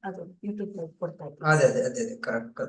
ಅದು ಯೂಟ್ಯೂಬ್ ಕೊಡ್ತಾ ಇದ್ದೀನಿ. ಅದೇ ಕರೆಕ್ಟ್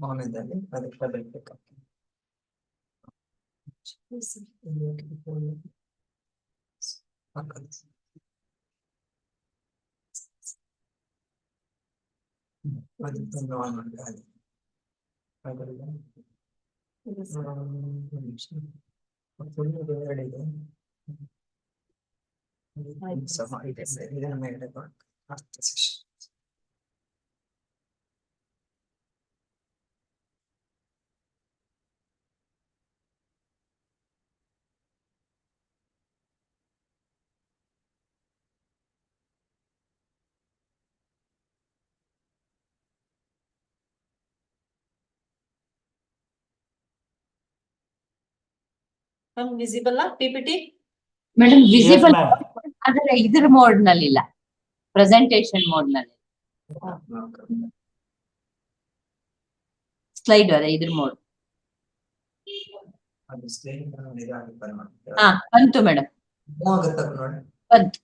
ಆಮೇಲೆ ಅದಕ್ಕೆ ಬೇಕು. Visible PPT madam visible ma'am. ಆದ್ರೆ ಇದ್ರ ಮೋಡ್ ನಲ್ಲಿ ಇಲ್ಲ, ಪ್ರೆಸೆಂಟೇಶನ್ ಮೋಡ್ ನಲ್ಲಿ ಸ್ಲೈಡ್ ಅದೇ ಇದ್ರ ಮೋಡ್. ಹಾ ಬಂತು ಮೇಡಮ್, ನೋಡಿ ಬಂತು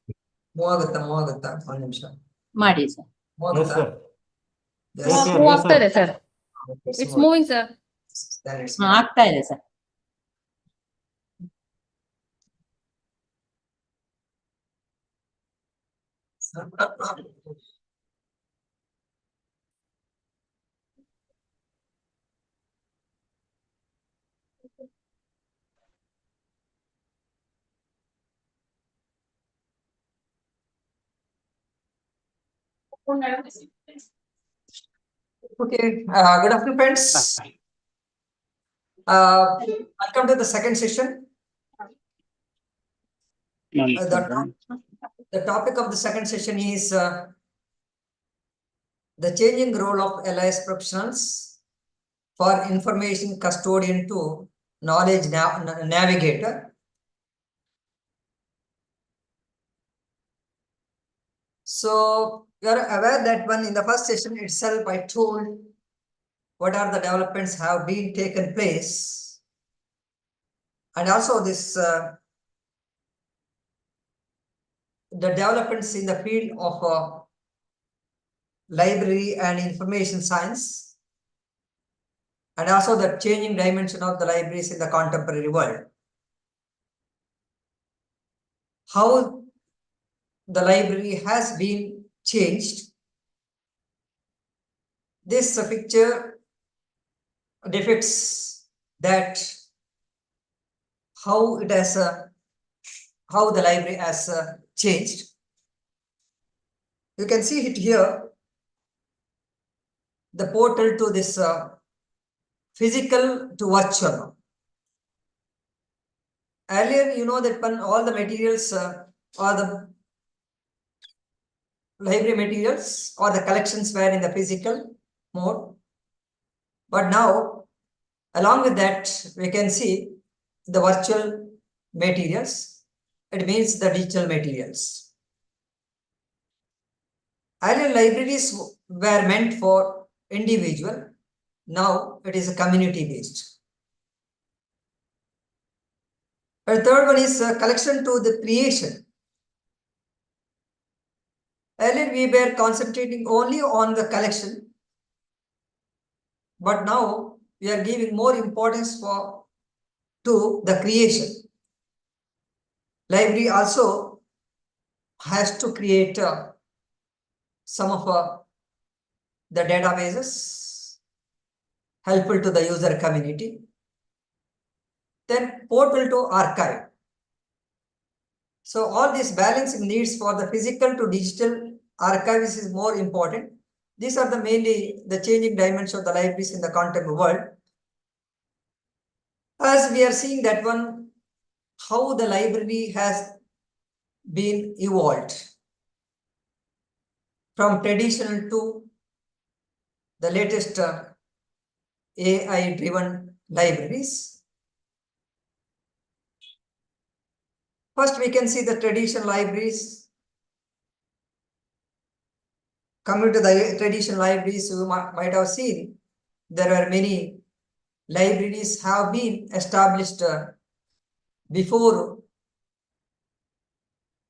ಮೂವಾಗುತ್ತಾ ಒಂದ್ ನಿಮಿಷ ಮಾಡಿ sir. Yes, sir. Yes, sir. Move ಆಗ್ತಾ ಇದೆ sir, it's moving sir. Then it's ಆಗ್ತಾ ಇದೆ sir. Okay, good afternoon, friends. Welcome to the second session. The topic of the second session is the changing role of LIS professionals for information custodian to knowledge navigator. So you are aware that one in the first session itself I told what are the developments have been taken place, and also this the developments in the field of library and information science, and also the changing dimension of the libraries in the contemporary world. How the library has been changed. This picture depicts that how it has how the library has changed. You can see it here, the portal to this physical to virtual. Earlier, you know that when all the materials or the library materials or the collections were in the physical mode, but now along with that we can see the virtual materials. It means the digital materials. Earlier libraries were meant for individual, now it is a community based. The third one is collection to the creation. Earlier we were concentrating only on the collection, but now we are giving more importance to the creation. Library also has to create some of the databases helpful to the user community. Then portal to archive. So all these balancing needs for the physical to digital archives is more important. These are the mainly the changing dimensions of the libraries in the contemporary world. As we are seeing that one, how the library has been evolved. from traditional to the latest AI driven libraries. First, we can see the traditional libraries. Coming to the traditional libraries, you might have seen there are many libraries have been established before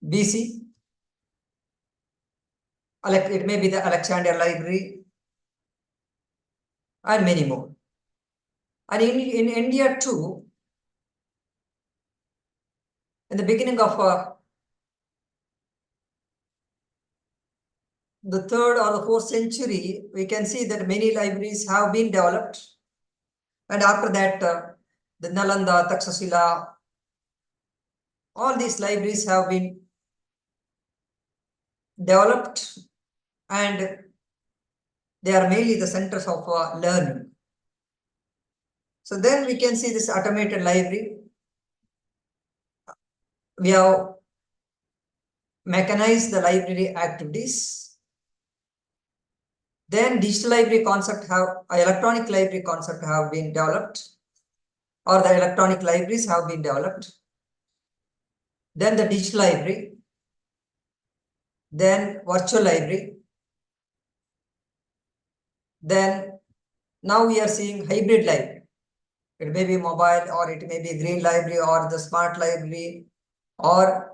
BC. It may be the Alexandria Library and many more. And in India too, in the beginning of the 3rd or the 4th century, we can see that many libraries have been developed. And after that, the Nalanda, Takshashila, all these libraries have been developed, and they are mainly the centers of learning. So then we can see this automated library. We have mechanized the library activities. Then digital library concept electronic library concept have been developed, or the electronic libraries have been developed. Then the digital library, then virtual library. Then now we are seeing hybrid library. It may be mobile, or it may be green library, or the smart library, or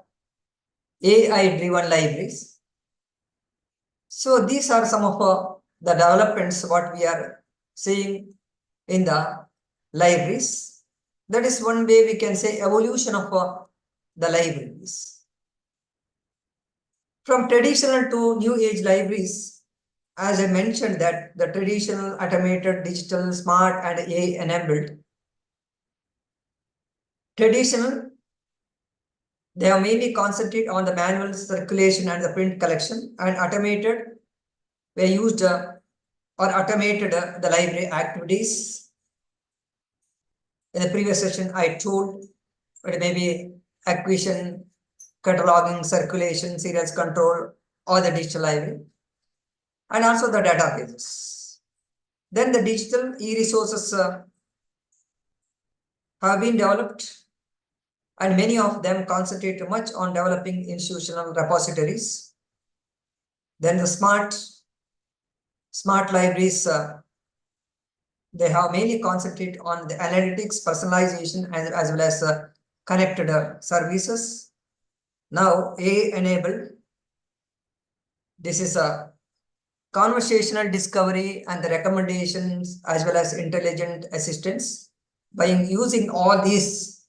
AI driven libraries. So these are some of the developments what we are seeing in the libraries. That is one way we can say evolution of the libraries. From traditional to new age libraries, as I mentioned that the traditional, automated, digital, smart and AI enabled. Traditional, they are mainly concentrated on the manual circulation and the print collection, and automated, we used or automated the library activities. In the previous session, I told it may be acquisition, cataloging, circulation, serials control, or the digital library, and also the databases. Then the digital e-resources have been developed, and many of them concentrate much on developing institutional repositories. Then the smart libraries, they have mainly concentrate on the analytics, personalization, as well as connected services. Now AI enabled, this is a conversational discovery and the recommendations as well as intelligent assistance. By using all these,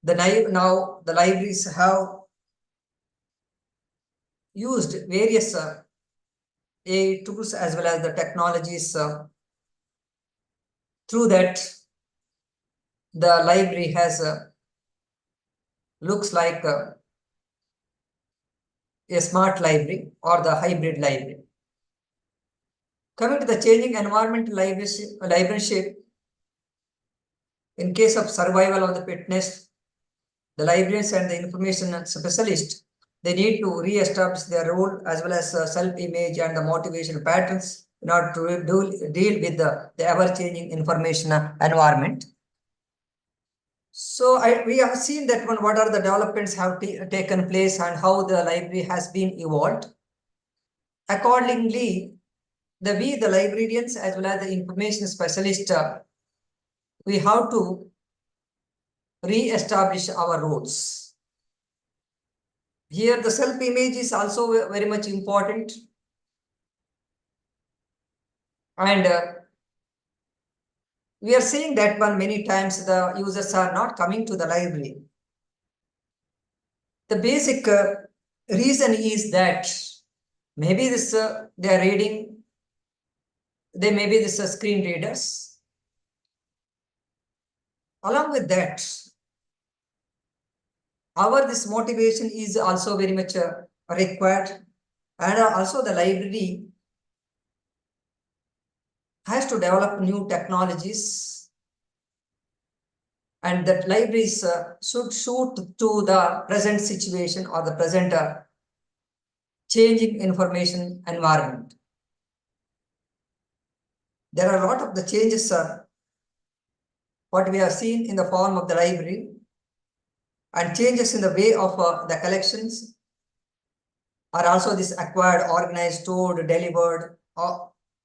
now the libraries have used various AI tools as well as the technologies. Through that, the library has looks like a smart library or the hybrid library. Coming to the changing environment librarianship, in case of survival of the fitness, the librarians and the information specialists, they need to re-establish their role as well as self-image and the motivation patterns in order to deal with the ever-changing information environment. So we have seen that what are the developments have taken place and how the library has been evolved. Accordingly, the librarians as well as the information specialists, we have to re-establish our roles. Here the self-image is also very much important. And we are seeing that one many times the users are not coming to the library. The basic reason is that maybe this they are reading, they may be this screen readers. Along with that, this motivation is also very much required, and also the library has to develop new technologies, and that libraries should suit to the present situation or the present changing information environment. There are a lot of the changes, what we have seen in the form of the library, and changes in the way of the collections are also this acquired, organized, stored, delivered,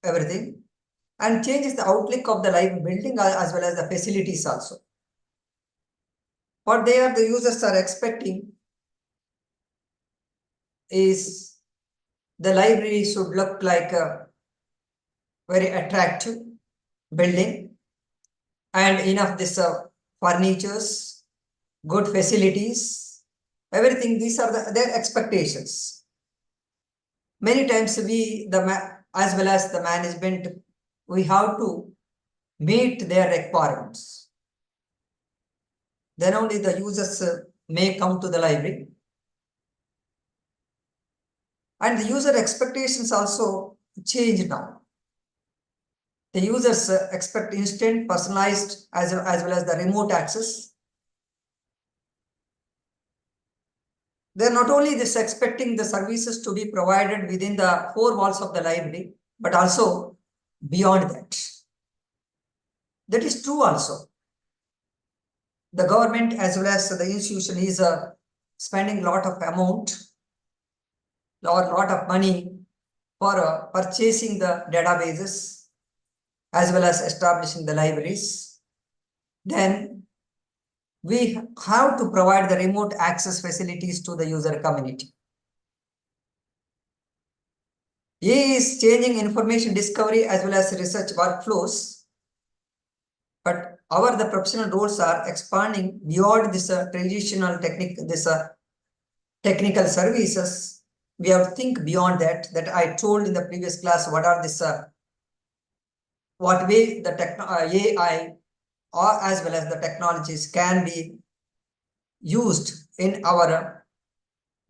everything, and changes the outlook of the library building as well as the facilities also. What the users are expecting is the library should look like a very attractive building and enough this furnitures, good facilities, everything. These are their expectations. Many times we, as well as the management, we have to meet their requirements. Then only the users may come to the library. And the user expectations also change now. The users expect instant, personalized, as well as the remote access. They're not only expecting the services to be provided within the four walls of the library, but also beyond that. That is true also. The government as well as the institution is spending a lot of amount or a lot of money for purchasing the databases as well as establishing the libraries. Then we have to provide the remote access facilities to the user community. A is changing information discovery as well as research workflows, but the professional roles are expanding beyond this traditional technical services. We have to think beyond that I told in the previous class. What are this what way the AI or as well as the technologies can be used in our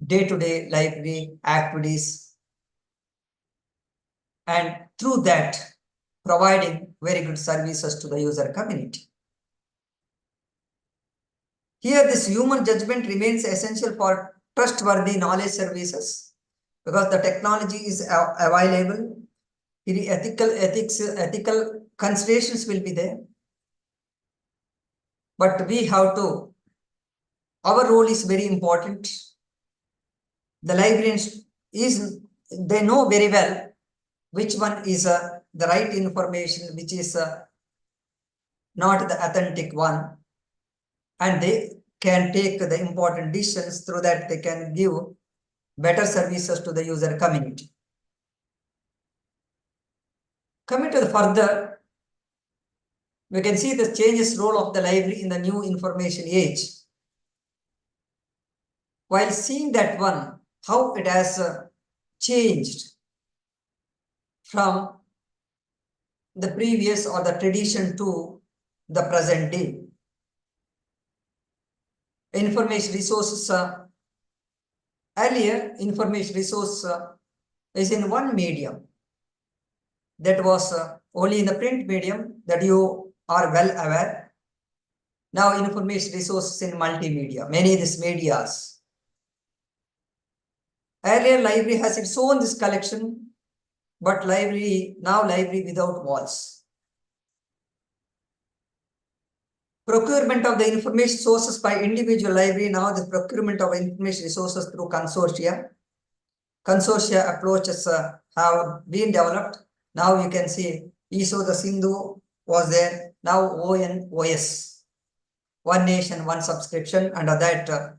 day-to-day library activities, and through that providing very good services to the user community. Here this human judgment remains essential for trustworthy knowledge services because the technology is available. Ethical considerations will be there. But we have to, our role is very important. The librarians they know very well which one is the right information, which is not the authentic one. And they can take the important decisions. Through that they can give better services to the user community. Coming to the further, we can see the changes role of the library in the new information age. While seeing that one, how it has changed from the previous or the tradition to the present day. Information resources, earlier information resource is in one medium. That was only in the print medium, that you are well aware. Now information resources in multimedia, many of these medias. Earlier library has its own this collection, but now library without walls. Procurement of the information sources by individual library, now the procurement of information resources through consortia. Consortia approaches have been developed. Now you can see ISO, the Sindhu was there. Now ONOS, One Nation, One Subscription. Under that,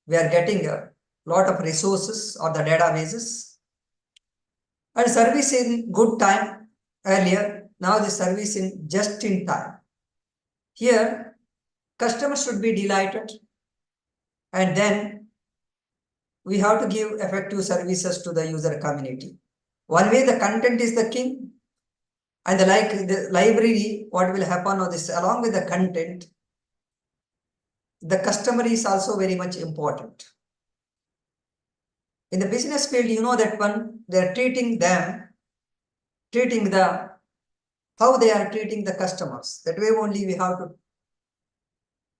we are getting a lot of resources or the databases. And service in good time earlier. Now the service in just in time. Here, customers should be delighted. And then we have to give effective services to the user community. One way the content is the king, and the library, what will happen on this, along with the content, the customer is also very much important. In the business field, you know that one, they're how they are treating the customers. That way only we have to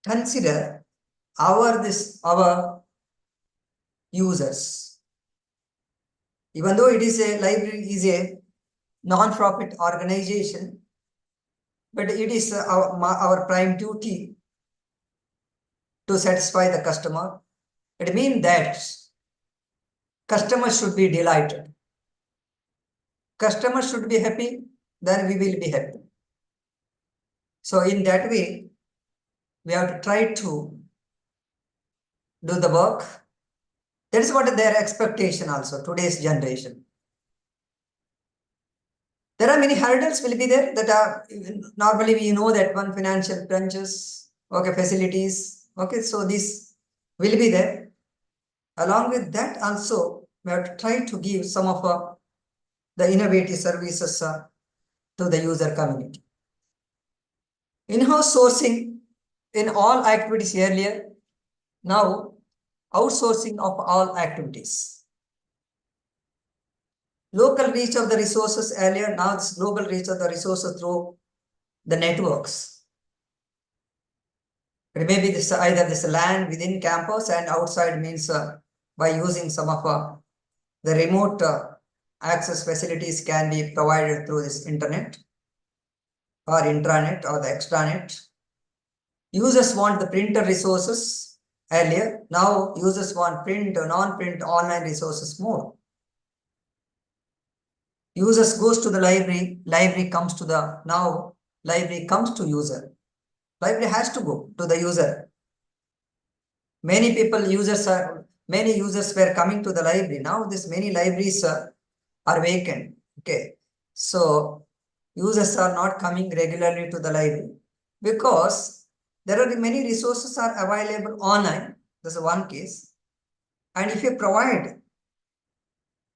consider our users. Even though it is a library is a non-profit organization, but it is our prime duty to satisfy the customer. It means that customers should be delighted. Customers should be happy, then we will be happy. So in that way, we have to try to do the work. That is what their expectation also, today's generation. There are many hurdles will be there that are normally we know that one financial crunches, okay, facilities, okay, so this will be there. Along with that also, we have to try to give some of the innovative services to the user community. In-house sourcing in all activities earlier, now outsourcing of all activities. Local reach of the resources earlier, now it's global reach of the resources through the networks. It may be this either this LAN within campus and outside means by using some of the remote access facilities can be provided through this internet or intranet or the extranet. Users want the printer resources earlier. Now users want print or non-print online resources more. Users goes to the library comes to the, now library comes to user. Library has to go to the user. Many users were coming to the library. Now this many libraries are vacant. Okay. So users are not coming regularly to the library because there are many resources are available online. That's one case. And if you provide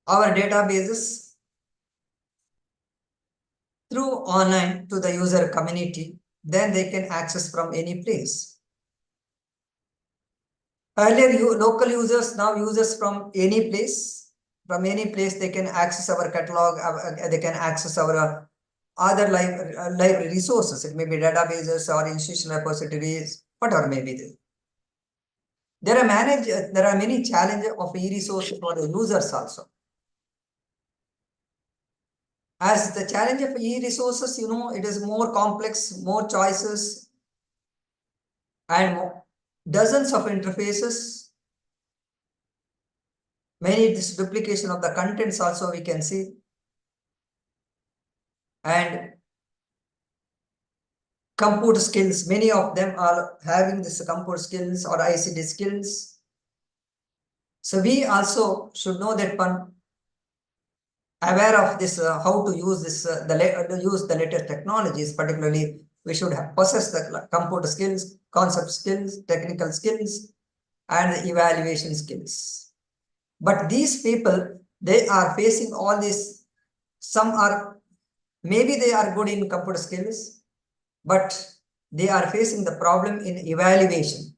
our databases through online to the user community, then they can access from any place. Earlier, local users, now users from any place they can access our catalog, they can access our other library resources. It may be databases or institutional repositories, whatever may be there. There are many challenges of e-resources for the users also. As the challenge of e-resources, it is more complex, more choices, and dozens of interfaces. Many this duplication of the contents also we can see. And computer skills, many of them are having this computer skills or ICT skills. So we also should know that one, aware of this, how to use this, use the latest technologies. Particularly, we should possess the computer skills, concept skills, technical skills, and the evaluation skills. But these people, they are facing all this. Some are, maybe they are good in computer skills, but they are facing the problem in evaluation.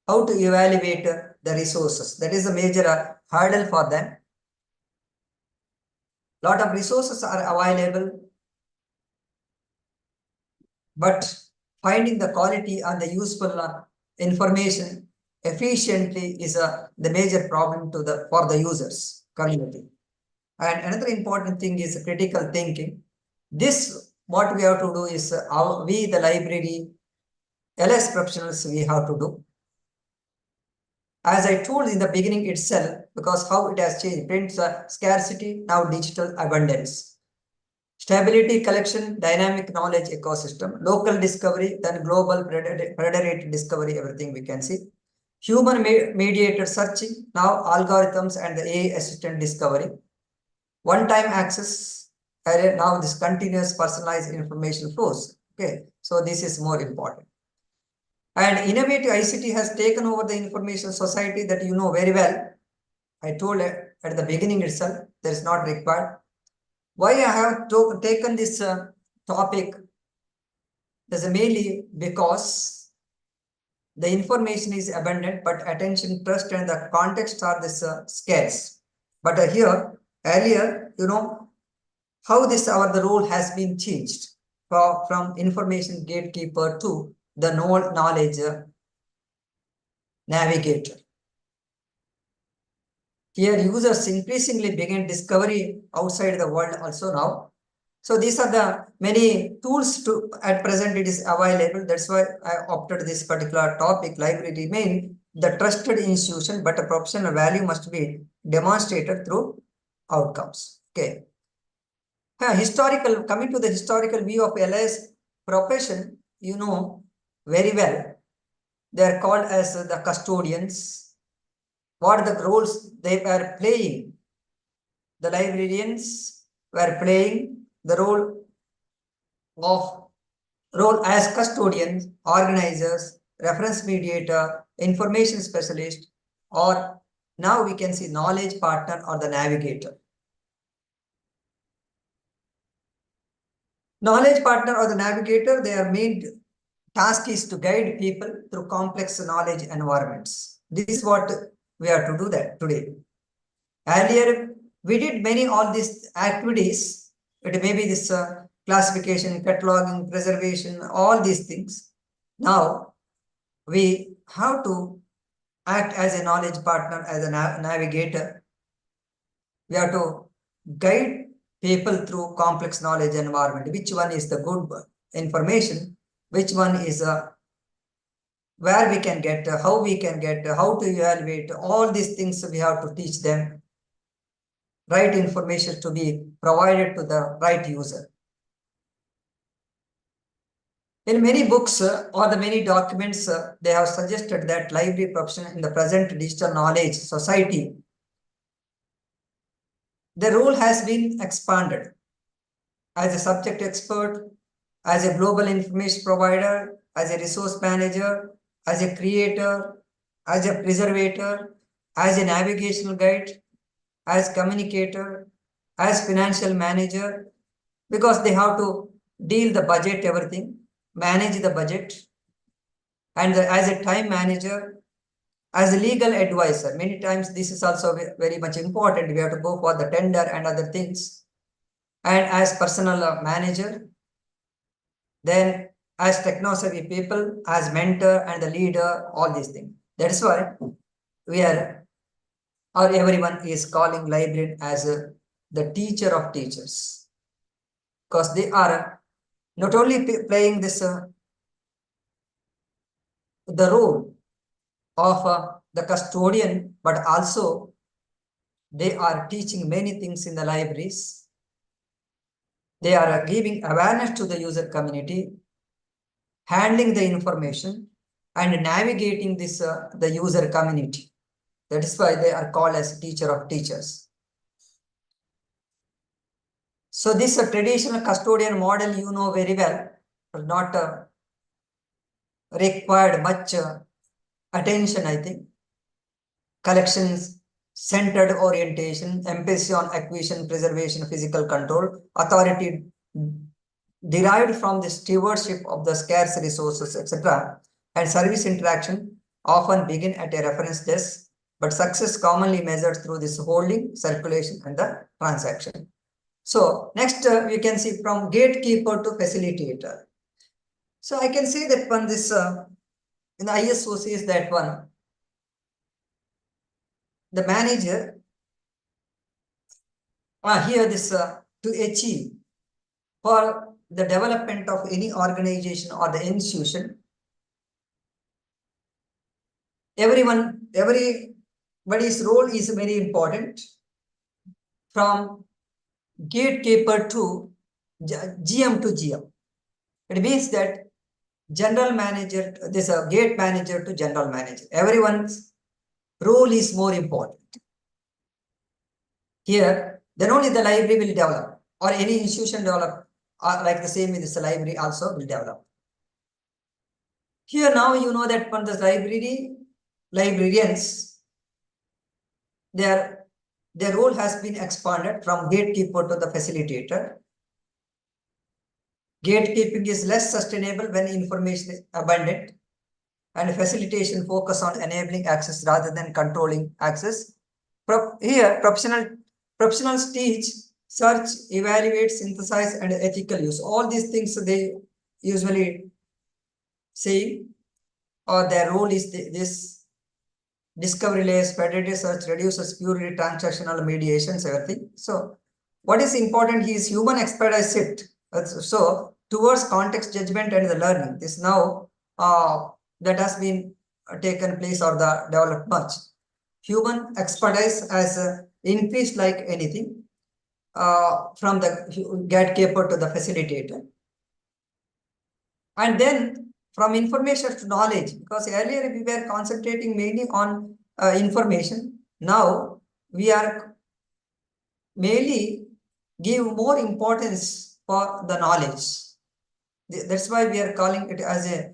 How to evaluate the resources. That is a major hurdle for them. Lot of resources are available, but finding the quality and the useful information efficiently is the major problem for the users community. And another important thing is critical thinking. This, what we have to do is we the library LS professionals we have to do. As I told in the beginning itself, because how it has changed, print scarcity, now digital abundance. Stability, collection, dynamic knowledge ecosystem, local discovery, then global predator discovery, everything we can see. Human mediated searching, now algorithms and the AI assistant discovery. One-time access, now this continuous personalized information flows. Okay, so this is more important. And innovative ICT has taken over the information society that you know very well. I told at the beginning itself, there is not required. Why I have taken this topic is mainly because the information is abundant, but attention, trust, and the context are this scarce. But here, earlier, how the role has been changed from information gatekeeper to the knowledge navigator. Here users increasingly begin discovery outside the world also now. So these are the many tools to at present it is available. That's why I opted this particular topic. Library remain the trusted institution, but a professional value must be demonstrated through outcomes. Okay. Historical, coming to the historical view of LIS profession, you know very well, they are called as the custodians. What are the roles they were playing? The librarians were playing the role as custodians, organizers, reference mediator, information specialist, or now we can see knowledge partner or the navigator. Knowledge partner or the navigator, their main task is to guide people through complex knowledge environments. This is what we are to do that today. Earlier, we did many all these activities. It may be this classification, cataloging, preservation, all these things. Now, we have to act as a knowledge partner, as a navigator. We have to guide people through complex knowledge environment. Which one is the good information? Which one is where we can get, how we can get, how to evaluate, all these things we have to teach them. Right information to be provided to the right user. In many books or the many documents, they have suggested that library profession in the present digital knowledge society, the role has been expanded as a subject expert, as a global information provider, as a resource manager, as a creator, as a preservator, as a navigational guide, as communicator, as financial manager, because they have to deal the budget, everything, manage the budget, and as a time manager, as a legal advisor. Many times this is also very much important. We have to go for the tender and other things. And as personal manager, then as techno-savvy people, as mentor and the leader, all these things. That is why we are, or everyone is calling librarian as the teacher of teachers. Because they are not only playing this the role of the custodian, but also they are teaching many things in the libraries. They are giving awareness to the user community, handling the information, and navigating this the user community. That is why they are called as teacher of teachers. So this traditional custodian model, you know very well, does not required much attention, I think. Collections, centered orientation, emphasis on acquisition, preservation, physical control, authority derived from the stewardship of the scarce resources, etc., and service interaction often begin at a reference desk, but success commonly measured through this holding, circulation, and the transaction. So next we can see from gatekeeper to facilitator. So I can say that one this in the ISO says that one, the manager here this to achieve for the development of any organization or the institution, everybody's role is very important, from gatekeeper to GM to GM. It means that general manager, this gate manager to general manager, everyone's role is more important. Here, then only the library will develop, or any institution develop, like the same with this library also will develop. Here now you know that from the librarians, their role has been expanded from gatekeeper to the facilitator. Gatekeeping is less sustainable when information is abundant, and facilitation focus on enabling access rather than controlling access. Here, professionals teach, search, evaluate, synthesize, and ethical use. All these things they usually say, or their role is this. discovery layers, predatory search, reduces purely transactional mediations, everything. So what is important is human expertise shift. So towards context judgment and the learning. This now that has been taken place or the developed much. Human expertise has increased like anything from the gatekeeper to the facilitator. And then from information to knowledge, because earlier we were concentrating mainly on information. Now we are mainly give more importance for the knowledge. That's why we are calling it as a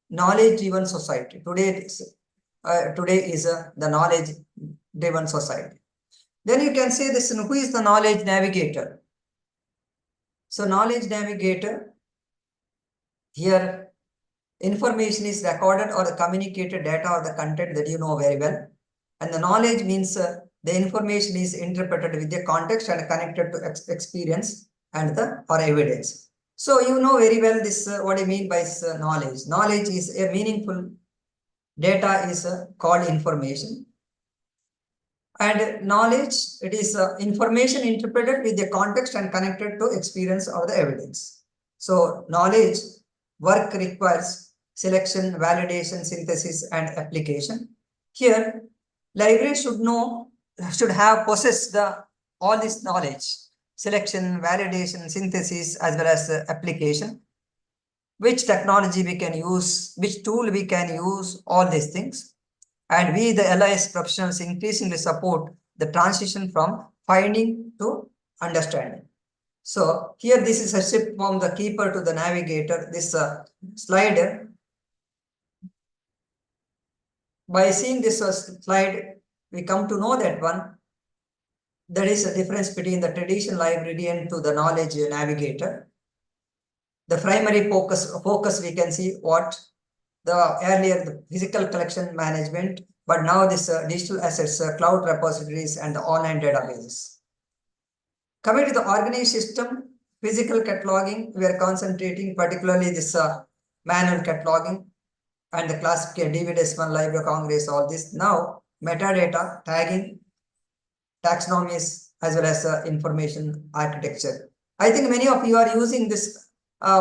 knowledge-driven society. Today is the knowledge-driven society. Then you can say this: who is the knowledge navigator? So knowledge navigator, here information is recorded or the communicated data or the content that you know very well. And the knowledge means the information is interpreted with the context and connected to experience and the or evidence. So you know very well this what I mean by knowledge. Knowledge is a meaningful data is called information. And knowledge, it is information interpreted with the context and connected to experience or the evidence. So knowledge work requires selection, validation, synthesis, and application. Here, library should have possessed all this knowledge: selection, validation, synthesis, as well as application. Which technology we can use, which tool we can use, all these things. And we, the LIS professionals, increasingly support the transition from finding to understanding. So here, this is a shift from the keeper to the navigator. This slide, by seeing this slide, we come to know that there is a difference between the traditional librarian to the knowledge navigator. The primary focus we can see what the physical collection management, but now this digital assets, cloud repositories, and the online databases. Coming to the organized system, physical cataloging, we are concentrating particularly this manual cataloging and the classification, DVD-1, Library of Congress, all this. Now, metadata, tagging, taxonomies, as well as information architecture. I think many of you are using this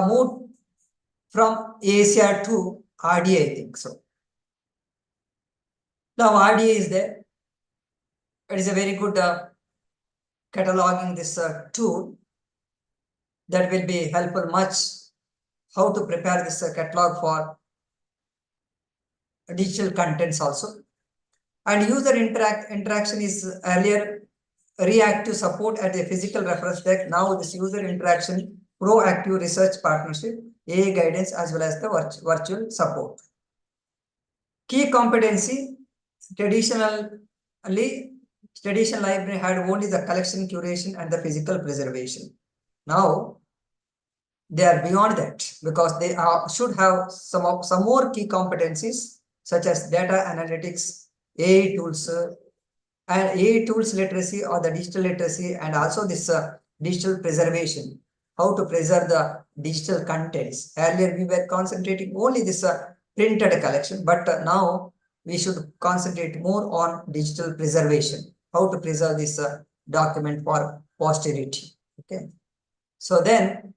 move from ACR to RDA, I think so. Now RDA is there. It is a very good cataloging this tool that will be helpful much how to prepare this catalog for digital contents also. And user interaction is earlier reactive support at a physical reference desk. Now this user interaction, proactive research partnership, AI guidance, as well as the virtual support. Key competency: traditional library had only the collection, curation, and the physical preservation. Now they are beyond that, because they should have some more key competencies such as data analytics, AI tools, and AI tools literacy or the digital literacy, and also this digital preservation. How to preserve the digital contents. Earlier we were concentrating only this printed collection, but now we should concentrate more on digital preservation. How to preserve this document for posterity. Okay. So then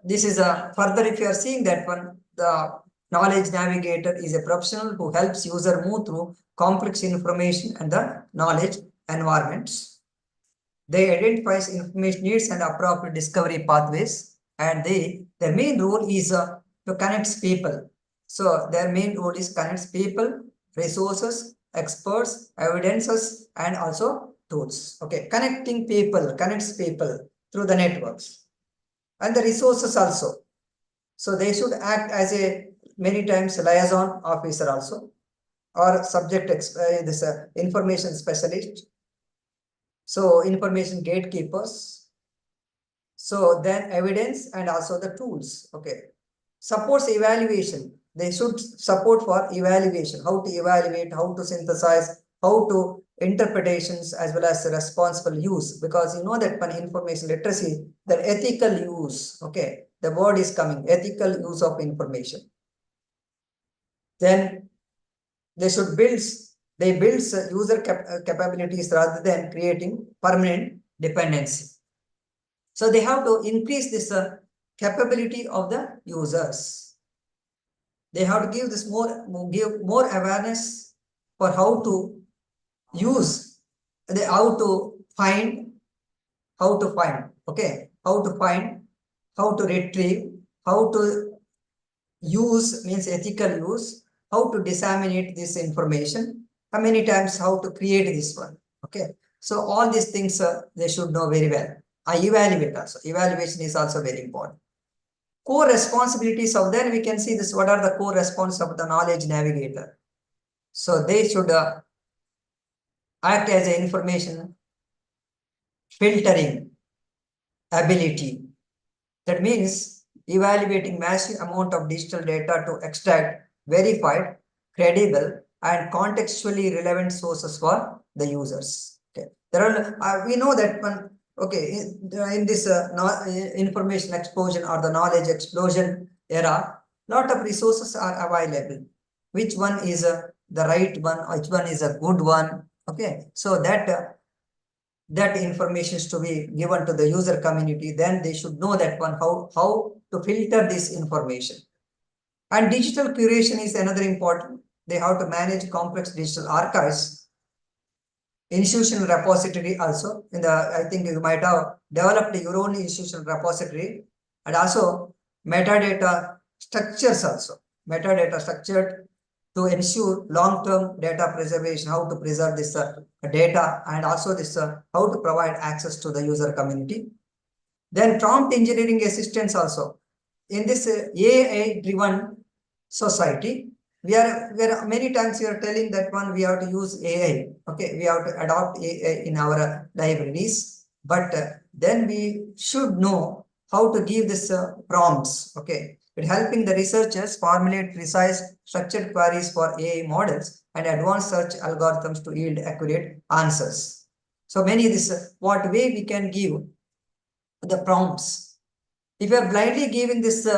this is further, if you are seeing that one, the knowledge navigator is a professional who helps user move through complex information and the knowledge environments. They identify information needs and appropriate discovery pathways, and their main role is to connect people. So their main role is connects people, resources, experts, evidences, and also tools. Okay, connecting people, connects people through the networks and the resources also. So they should act as a many times liaison officer also, or subject this information specialist. So information gatekeepers. So then evidence and also the tools. Okay. Supports evaluation. They should support for evaluation, how to evaluate, how to synthesize, how to interpretations, as well as responsible use, because you know that when information literacy, the ethical use, okay, the word is coming, ethical use of information. Then they should build user capabilities rather than creating permanent dependency. So they have to increase this capability of the users. They have to give more awareness for how to use, how to find, okay, how to retrieve, how to use means ethical use, how to disseminate this information, how many times how to create this one. Okay, so all these things they should know very well. I evaluate also. Evaluation is also very important. Core responsibilities of then we can see this. What are the core responsibilities of the knowledge navigator? So they should act as an information filtering ability. That means evaluating massive amount of digital data to extract verified, credible, and contextually relevant sources for the users. Okay, there are we know that one. Okay, in this information explosion or the knowledge explosion era, lot of resources are available. Which one is the right one? Which one is a good one? Okay, so that information is to be given to the user community. Then they should know that one how to filter this information. And digital curation is another important. They have to manage complex digital archives. Institutional repository also. I think you might have developed your own institutional repository, and also metadata structures also. Metadata structured to ensure long-term data preservation, how to preserve this data, and also this how to provide access to the user community. Then prompt engineering assistance also. In this AI-driven society, we are many times we are telling that one we have to use AI. Okay, we have to adopt AI in our libraries, but then we should know how to give this prompts. Okay, it helping the researchers formulate precise structured queries for AI models and advanced search algorithms to yield accurate answers. So many this what way we can give the prompts. If you are blindly giving this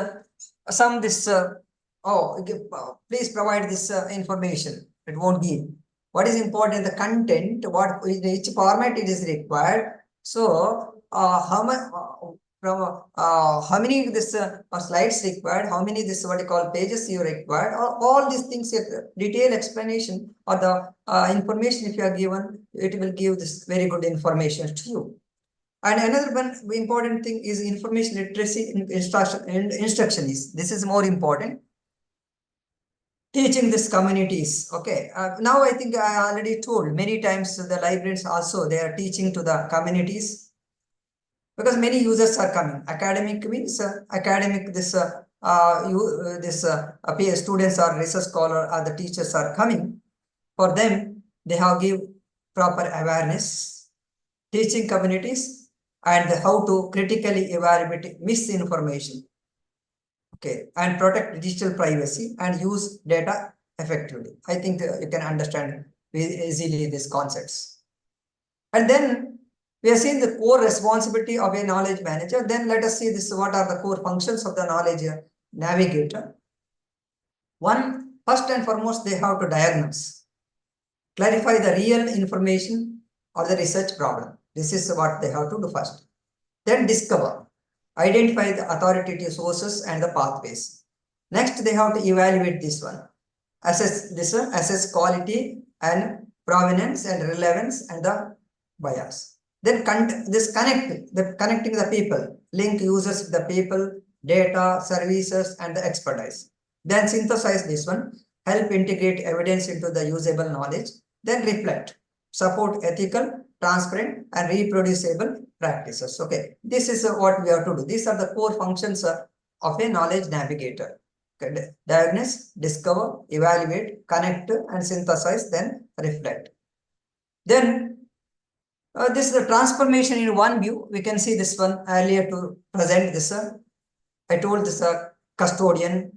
please provide this information, it won't give. What is important, the content, what in each format it is required. So how much how many this slides required, how many this what you call pages you required, all these things, detailed explanation or the information if you are given, it will give this very good information to you. And another one important thing is information literacy in instruction is, this is more important. Teaching these communities. Okay, now I think I already told many times the librarians also, they are teaching to the communities because many users are coming. Academic means academic this students or research scholar or the teachers are coming. For them, they have give proper awareness, teaching communities, and how to critically evaluate misinformation. Okay, and protect digital privacy and use data effectively. I think you can understand easily these concepts. And then we have seen the core responsibility of a knowledge manager. Then let us see this, what are the core functions of the knowledge navigator. One, first and foremost, they have to diagnose, clarify the real information or the research problem. This is what they have to do first. Then discover, identify the authoritative sources and the pathways. Next, they have to evaluate this one. Assess quality and provenance and relevance and the bias. Then connecting the people, link users with the people, data, services, and the expertise. Then synthesize this one, help integrate evidence into the usable knowledge. Then reflect, support ethical, transparent, and reproducible practices. Okay, this is what we have to do. These are the core functions of a knowledge navigator. Okay. Diagnose, discover, evaluate, connect, and synthesize, then reflect. Then this is the transformation in one view. We can see this one earlier to present this. I told this custodian,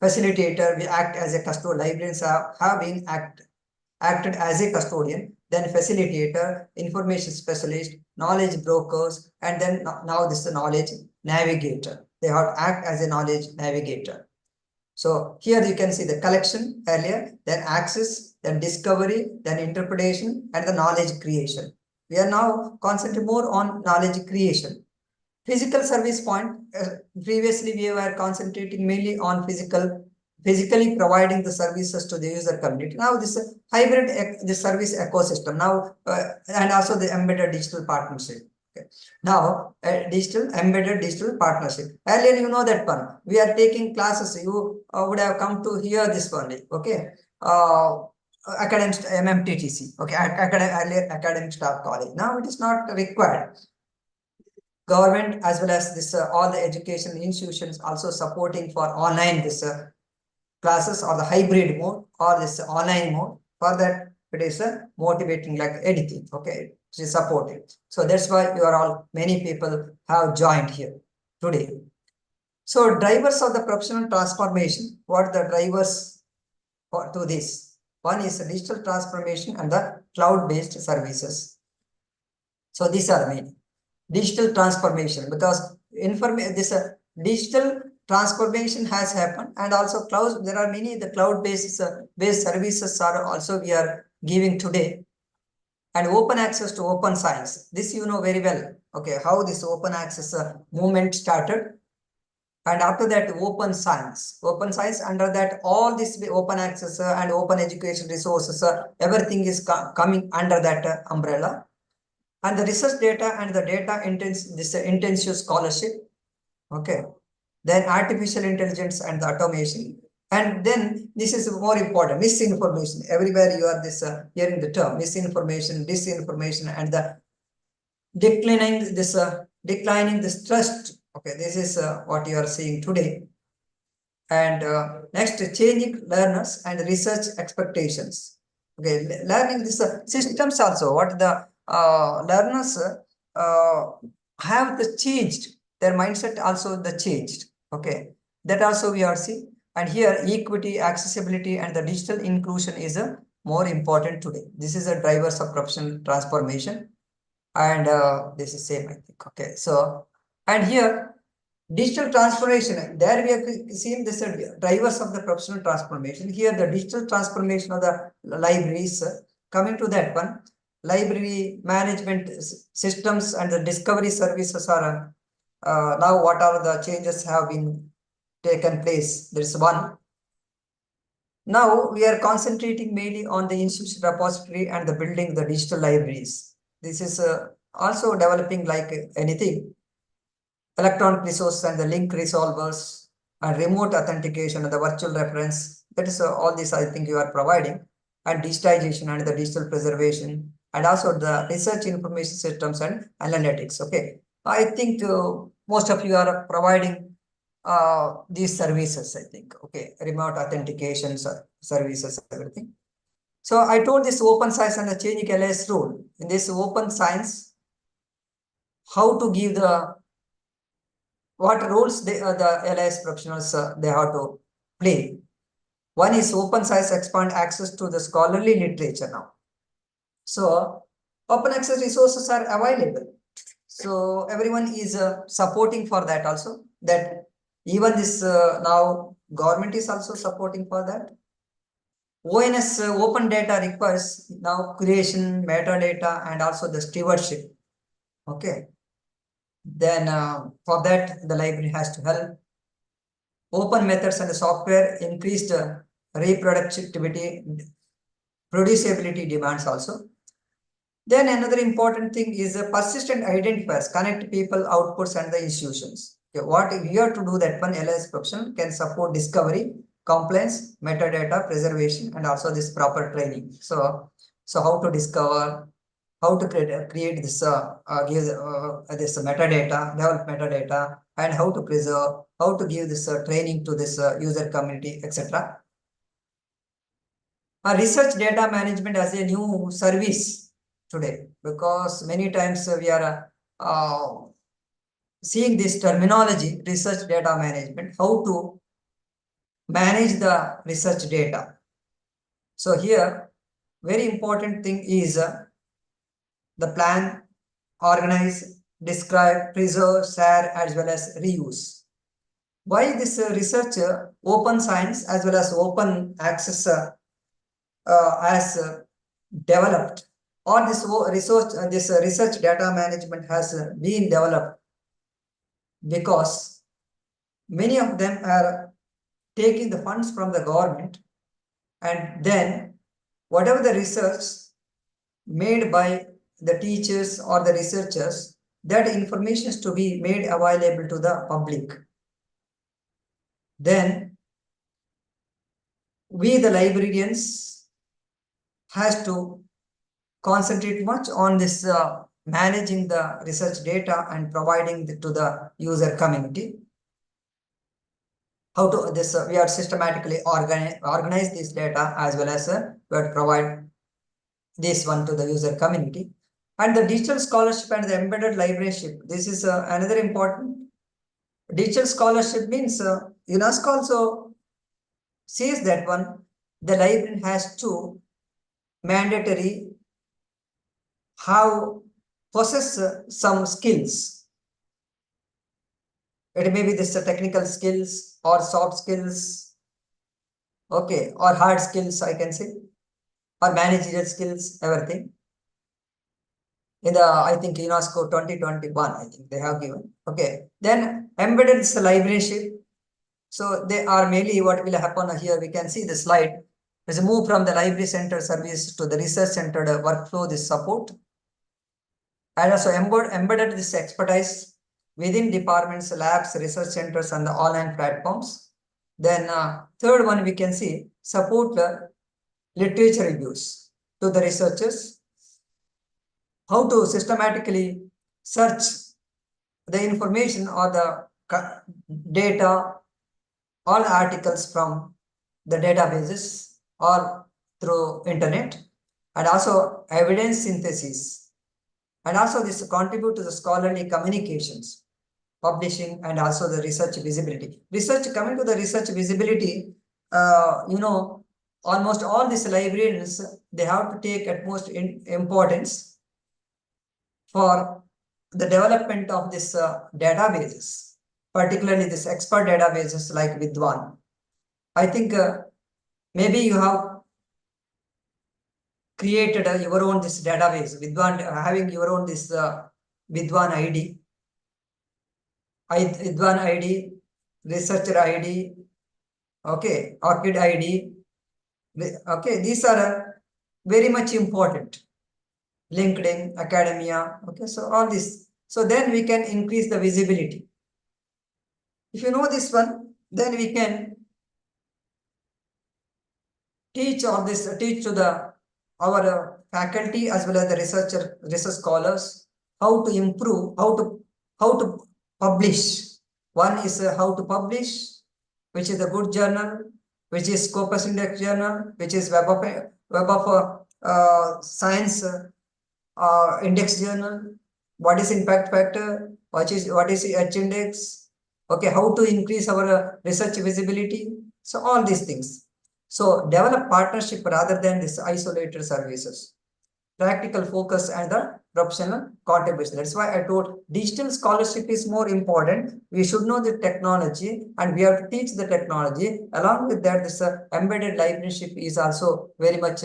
facilitator, we act as a custodian. Librarians have been acted as a custodian, then facilitator, information specialist, knowledge brokers, and then now this is the knowledge navigator. They have to act as a knowledge navigator. So here you can see the collection earlier, then access, then discovery, then interpretation, and the knowledge creation. We are now concentrating more on knowledge creation. Physical service point, previously we were concentrating mainly on physically providing the services to the user community. Now this hybrid the service ecosystem now and also the embedded digital partnership. Okay. Now embedded digital partnership. Earlier you know that one. We are taking classes. You would have come to hear this one. Okay. Academic MMTTC. Okay. Earlier academic staff college. Now it is not required. Government as well as this all the education institutions also supporting for online this classes or the hybrid mode or this online mode. For that it is motivating like anything. Okay, it is supported. So that's why you are all many people have joined here today. So drivers of the professional transformation. What are the drivers to this? One is the digital transformation and the cloud-based services. So these are main. Digital transformation, because this digital transformation has happened, and also cloud. There are many the cloud-based based services are also we are giving today, and open access to open science. This you know very well. Okay, how this open access movement started, and after that open science. Open science under that all this open access and open education resources, everything is coming under that umbrella. And the research data and the data intensive scholarship. Okay. Then artificial intelligence and the automation. And then this is more important, misinformation. Everywhere you are this hearing the term misinformation, disinformation, and the declining this trust. Okay, this is what you are seeing today. And next, changing learners and research expectations. Okay, learning this systems also. What the learners have the changed, their mindset also the changed. Okay, that also we are seeing. And here equity, accessibility, and the digital inclusion is more important today. This is a drivers of professional transformation, and this is same I think. Okay, so and here digital transformation, there we have seen this drivers of the professional transformation. Here the digital transformation of the libraries, coming to that one. Library management systems and the discovery services are now what are the changes have been taken place. There is one. Now we are concentrating mainly on the institution repository and the building the digital libraries. This is also developing like anything. Electronic resources and the link resolvers and remote authentication and the virtual reference. That is all this I think you are providing, and digitization and the digital preservation, and also the research information systems and analytics. Okay, I think most of you are providing these services, I think. Okay, remote authentication services, everything. So I told this open science and the changing LIS role. In this open science, how to give the what roles the LIS professionals they have to play. One is open science expand access to the scholarly literature now. So open access resources are available. So everyone is supporting for that also. That even this now government is also supporting for that. ONS open data requires now creation, metadata, and also the stewardship. Okay. Then for that the library has to help. Open methods and the software increased reproducibility, producibility demands also. Then another important thing is persistent identifiers, connect people, outputs, and the institutions. Okay, what we have to do that one LIS professional can support discovery, compliance, metadata, preservation, and also this proper training. So how to discover, how to create this give this metadata, develop metadata, and how to preserve, how to give this training to this user community, etc. Research data management as a new service today, because many times we are seeing this terminology, research data management, how to manage the research data. So here, very important thing is the plan, organize, describe, preserve, share, as well as reuse. why this research, open science as well as open access has developed, or this research data management has been developed, because many of them are taking the funds from the government, and then whatever the research made by the teachers or the researchers, that information is to be made available to the public. Then we the librarians has to concentrate much on this managing the research data and providing to the user community. How to this we are systematically organize this data, as well as we have to provide this one to the user community. And the digital scholarship and the embedded librarianship, this is another important. Digital scholarship means UNESCO also says that one, the librarian has to mandatory have possess some skills. It may be this technical skills or soft skills, okay, or hard skills, I can say, or managerial skills, everything. In the, I think UNESCO 2021, I think they have given. Okay, then embedded is the librarianship. So they are mainly what will happen here. We can see the slide. There's a move from the library center service to the research centered workflow, this support. And also embedded this expertise within departments, labs, research centers, and the online platforms. Then third one, we can see support literature reviews to the researchers. How to systematically search the information or the data, all articles from the databases or through internet, and also evidence synthesis, and also this contribute to the scholarly communications, publishing, and also the research visibility. Research, coming to the research visibility, almost all these librarians, they have to take utmost importance for the development of this databases, particularly this expert databases like Vidwan. I think maybe you have created your own this database, Vidwan, having your own this Vidwan ID, Vidwan ID, researcher ID, okay, ORCID ID, okay, these are very much important. LinkedIn, academia, okay, so all this. So then we can increase the visibility. If you know this one, then we can teach all this, teach to the our faculty as well as the research scholars how to improve, how to publish. One is how to publish, which is a good journal, which is Scopus Index journal, which is Web of Science index journal. What is impact factor? What is the H index? Okay, how to increase our research visibility? So all these things. So develop partnership rather than this isolated services. Practical focus and the professional contribution. That's why I told digital scholarship is more important. We should know the technology and we have to teach the technology. Along with that, this embedded librarianship is also very much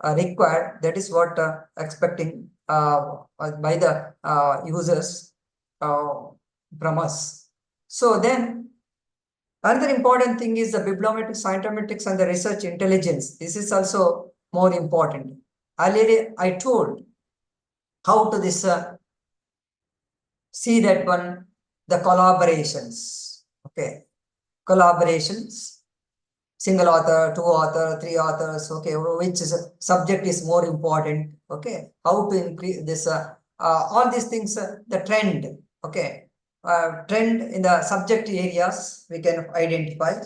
required. That is what expecting by the users from us. So then another important thing is the bibliometrics, scientometrics, and the research intelligence. This is also more important. Earlier I told how to this see that one, the collaborations. Okay, collaborations, single author, two author, three authors. Okay, which is subject is more important. Okay, how to increase this all these things, the trend. Okay, trend in the subject areas we can identify,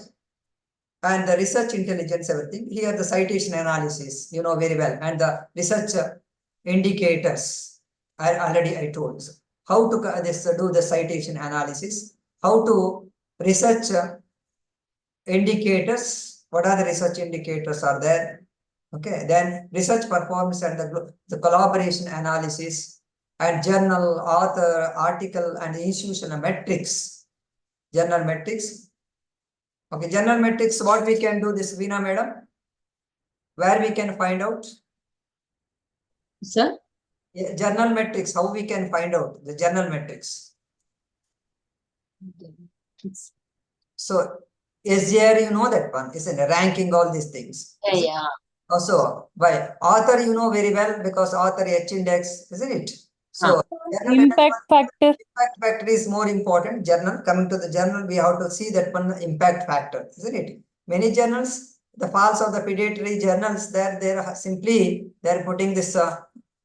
and the research intelligence, everything. Here the citation analysis, you know very well, and the research indicators. I told how to do the citation analysis, how to research indicators. What are the research indicators are there? Okay, then research performance and the collaboration analysis, and journal, author, article, and institutional metrics, journal metrics, Okay, general metrics, what we can do this, Veena madam? Where we can find out? Sir, Yeah, journal metrics, how we can find out the journal metrics? So SJR, you know that one, isn't it? Ranking all these things. yeah. Also, by author, you know very well because author H index, isn't it? So journal Impact factor. impact factor is more important. Journal, coming to the journal, we have to see that one impact factor, isn't it? Many journals, the falls of the predatory journals, they're simply they're putting this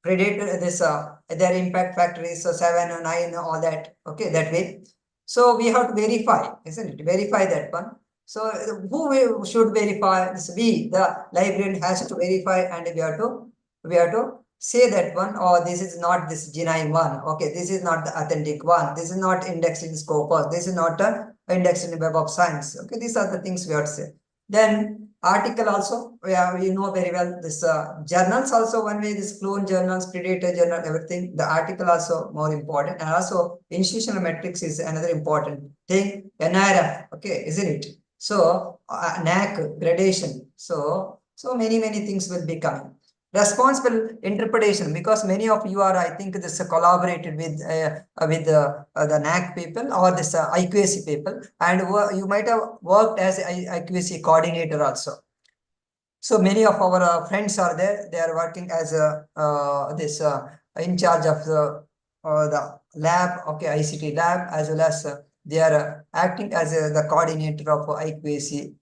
predator, this their impact factor is 7 or 9, all that. Okay, that way. So we have to verify, isn't it? Verify that one. So who we should verify? This we, the librarian has to verify, and we have to say that one, or this is not this genuine one. Okay, this is not the authentic one. This is not indexed in Scopus. This is not indexed in Web of Science. Okay, these are the things we have to say. Then article also, you know very well this journals also one way, this clone journals, predator journal, everything. The article also more important, and also institutional metrics is another important thing. NIRF, okay, isn't it? So NAC gradation. So many things will be coming. Responsible interpretation, because many of you are, I think, this collaborated with the NAC people or this IQAC people, and you might have worked as IQAC coordinator also. So many of our friends are there. They are working as this in charge of the lab, okay, ICT lab, as well as they are acting as the coordinator of IQAC,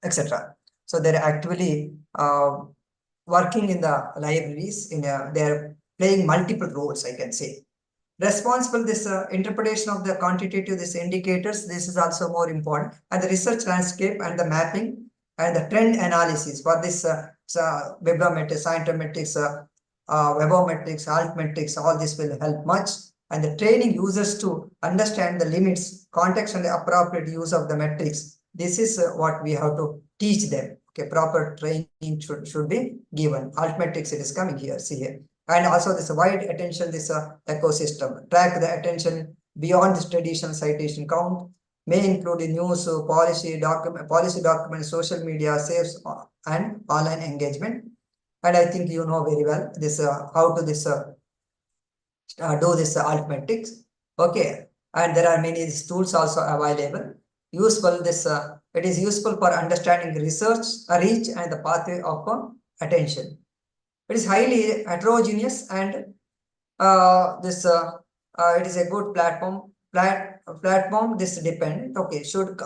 etc. So they're actually working in the libraries. They're playing multiple roles, I can say. Responsible this interpretation of the quantitative this indicators. This is also more important, and the research landscape and the mapping and the trend analysis for this bibliometrics, scientometrics, webometrics, altmetrics. All this will help much, and the training users to understand the limits, context, and the appropriate use of the metrics. This is what we have to teach them. Okay, proper training should be given. Altmetrics, it is coming here. See here. And also this wide attention, this ecosystem. Track the attention beyond this traditional citation count. May include in news, policy documents, social media, saves, and online engagement. And I think you know very well this how to this do this altmetrics. Okay, and there are many tools also available. Useful this it is useful for understanding research, reach, and the pathway of attention. It is highly heterogeneous, and it is a good platform. Platform this depend. Okay, should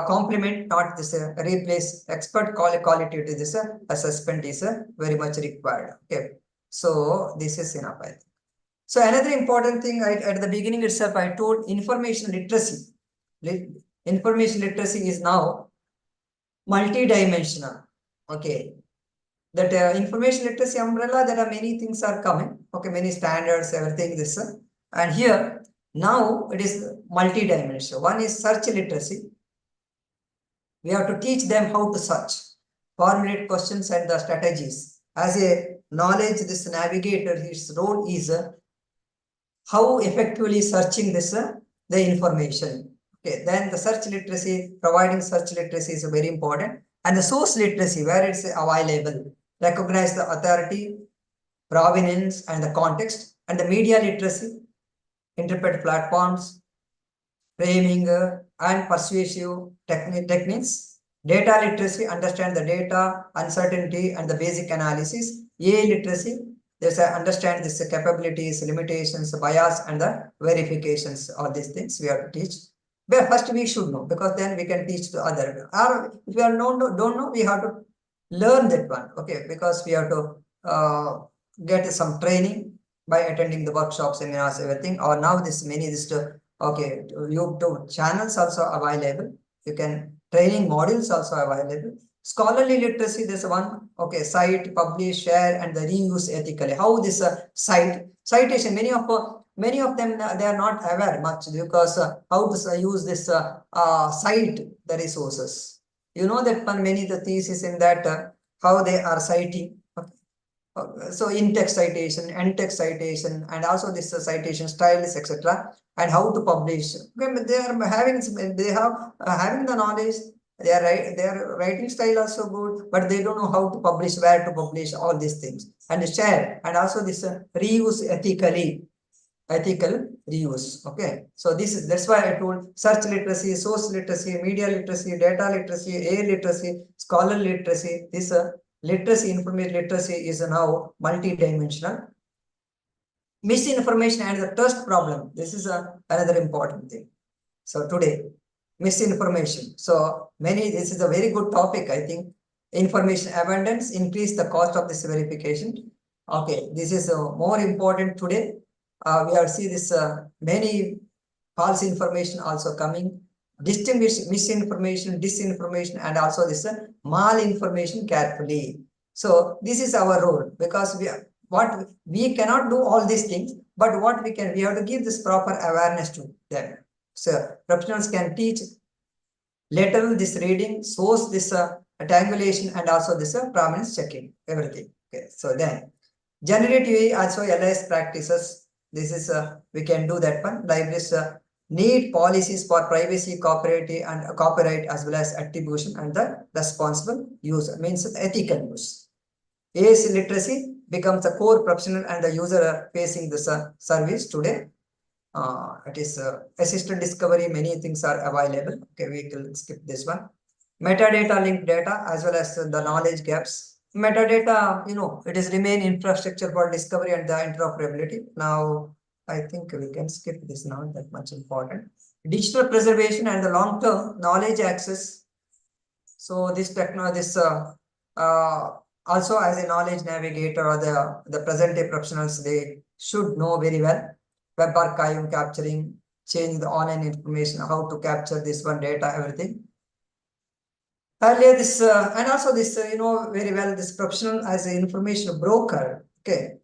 complement, not this replace. Expert quality to this assessment is very much required. Okay, so this is enough, I think. So another important thing, at the beginning itself, I told information literacy. Information literacy is now multi-dimensional. Okay, that information literacy umbrella, there are many things are coming. Okay, many standards, everything this. And here, now it is multi-dimensional. One is search literacy. We have to teach them how to search, formulate questions and the strategies. As a knowledge, this navigator, his role is how effectively searching this the information. Okay, then the search literacy, providing search literacy is very important. And the source literacy, where it's available, recognize the authority, provenance, and the context. And the media literacy, interpret platforms, framing and persuasive techniques. Data literacy, understand the data, uncertainty, and the basic analysis. AI literacy, there's understand this capabilities, limitations, bias, and the verifications. All these things we have to teach. But first we should know, because then we can teach the other. Or if we are don't know, we have to learn that one. Okay, because we have to get some training by attending the workshops, seminars, everything. Or now this many this okay, YouTube channels also available. You can training modules also available. Scholarly literacy, this one. Okay, cite, publish, share, and the reuse ethically. How this citation, many of them they are not aware much, because how to use this cite the resources. You know that many the thesis in that how they are citing. Okay. So in-text citation, end-text citation, and also this citation styles, etc., and how to publish. Okay, but they are having, they have having the knowledge. They are right. Their writing style also good, but they don't know how to publish, where to publish, all these things, and share, and also this reuse ethically. Ethical reuse. Okay, so that's why I told search literacy, source literacy, media literacy, data literacy, AI literacy, scholar literacy. This literacy, information literacy is now multi-dimensional. Misinformation and the trust problem. This is another important thing. So today, misinformation. So this is a very good topic, I think. Information abundance, increase the cost of this verification. Okay, this is more important today. We have seen this many false information also coming, distinguish misinformation, disinformation, and also this malinformation carefully. So this is our role, because we cannot do all these things, but what we have to give this proper awareness to them. So professionals can teach lateral this reading, source this triangulation, and also this prominence checking, everything. Okay, so then generative AI also LIS practices. This is we can do that one. Libraries need policies for privacy, copyright as well as attribution and the responsible use, means ethical use. AS literacy becomes a core professional and the user facing this service today. It is assisted discovery, many things are available. Okay, we will skip this one. Metadata linked data as well as the knowledge gaps. Metadata, it is remain infrastructure for discovery and the interoperability. Now, I think we can skip this, not that much important. Digital preservation and the long-term knowledge access. So this technology, also as a knowledge navigator or the present day professionals, they should know very well. Web archiving, capturing, change the online information, how to capture this one data, everything. Earlier this and also this very well, this professional as an information broker. Okay,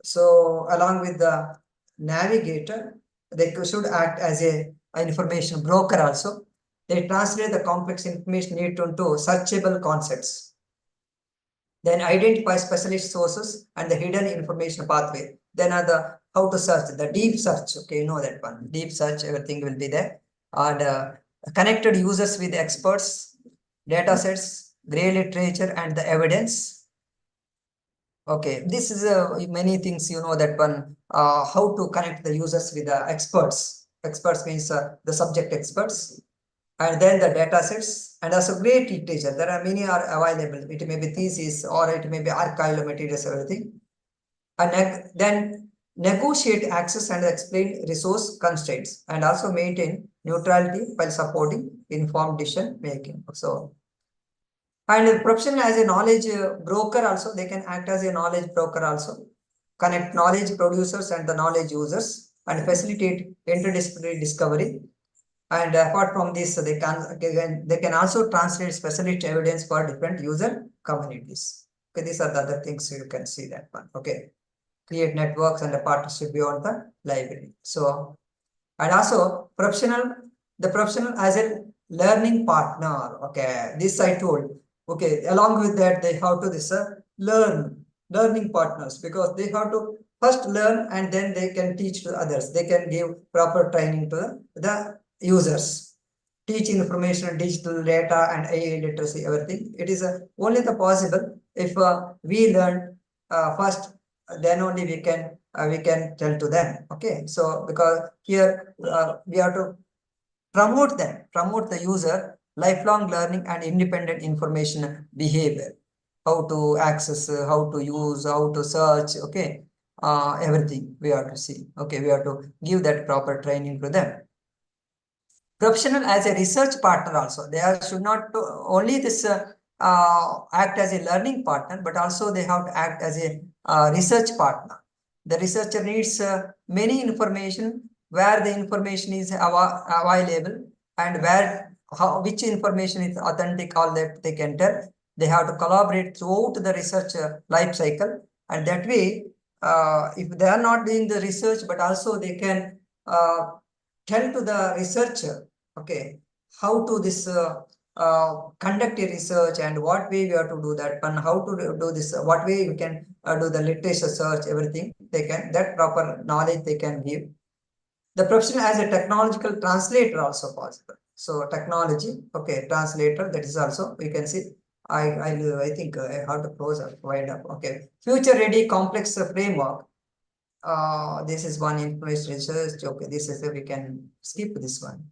so along with the navigator, they should act as a information broker also. They translate the complex information into searchable concepts. Then identify specialist sources and the hidden information pathway. Then how to search, the deep search. Okay, you know that one. Deep search, everything will be there. And connected users with experts, data sets, gray literature, and the evidence. Okay, this is many things, that one, how to connect the users with the experts. Experts means the subject experts, and then the data sets, and also great literature. There are many are available. It may be thesis or it may be archival materials, everything. And then negotiate access and explain resource constraints, and also maintain neutrality while supporting informed decision making. So, and the professional as a knowledge broker also, they can act as a knowledge broker also, connect knowledge producers and the knowledge users, and facilitate interdisciplinary discovery. And apart from this, they can also translate specialist evidence for different user communities. Okay, these are the other things you can see that one. Okay, create networks and a partnership beyond the library. So, and also the professional as a learning partner. Okay, this I told. Okay, along with that, they have to learning partners, because they have to first learn and then they can teach to others. They can give proper training to the users, teach information, digital data, and AI literacy, everything. It is only the possible if we learn first, then only we can tell to them. Okay, so because here we have to promote the user lifelong learning and independent information behavior, how to access, how to use, how to search. Okay, everything we have to see. Okay, we have to give that proper training to them. Professional as a research partner also, they should not only this act as a learning partner, but also they have to act as a research partner. The researcher needs many information, where the information is available, and which information is authentic, all that they can tell. They have to collaborate throughout the research life cycle, and that way, if they are not doing the research, but also they can tell to the researcher, okay, how to this conduct a research and what way we have to do that and how to do this, what way you can do the literature search, everything they can, that proper knowledge they can give. The profession as a technological translator also possible. So technology, okay, translator, that is also, we can see, I think I have to close up, wind up, okay. Future ready complex framework. This is one information research, okay, this is, we can skip this one.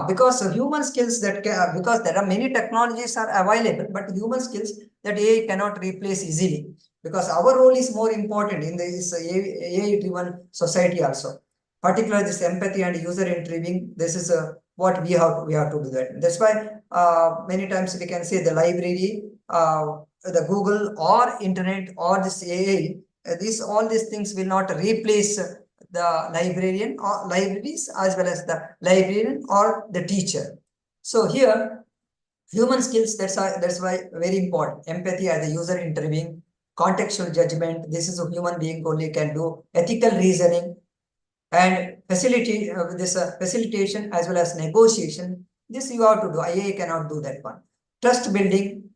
Because human skills that can, because there are many technologies are available, but human skills that AI cannot replace easily, because our role is more important in this AI driven society also, particularly this empathy and user interviewing. This is what we have to do that. That's why many times we can say the library, the Google or internet or this AI, all these things will not replace the librarian or libraries as well as the librarian or the teacher. So here, human skills, that's why very important. Empathy as a user interviewing, contextual judgment, this is a human being only can do, ethical reasoning, and facilitation as well as negotiation. This you have to do. IA cannot do that one. Trust building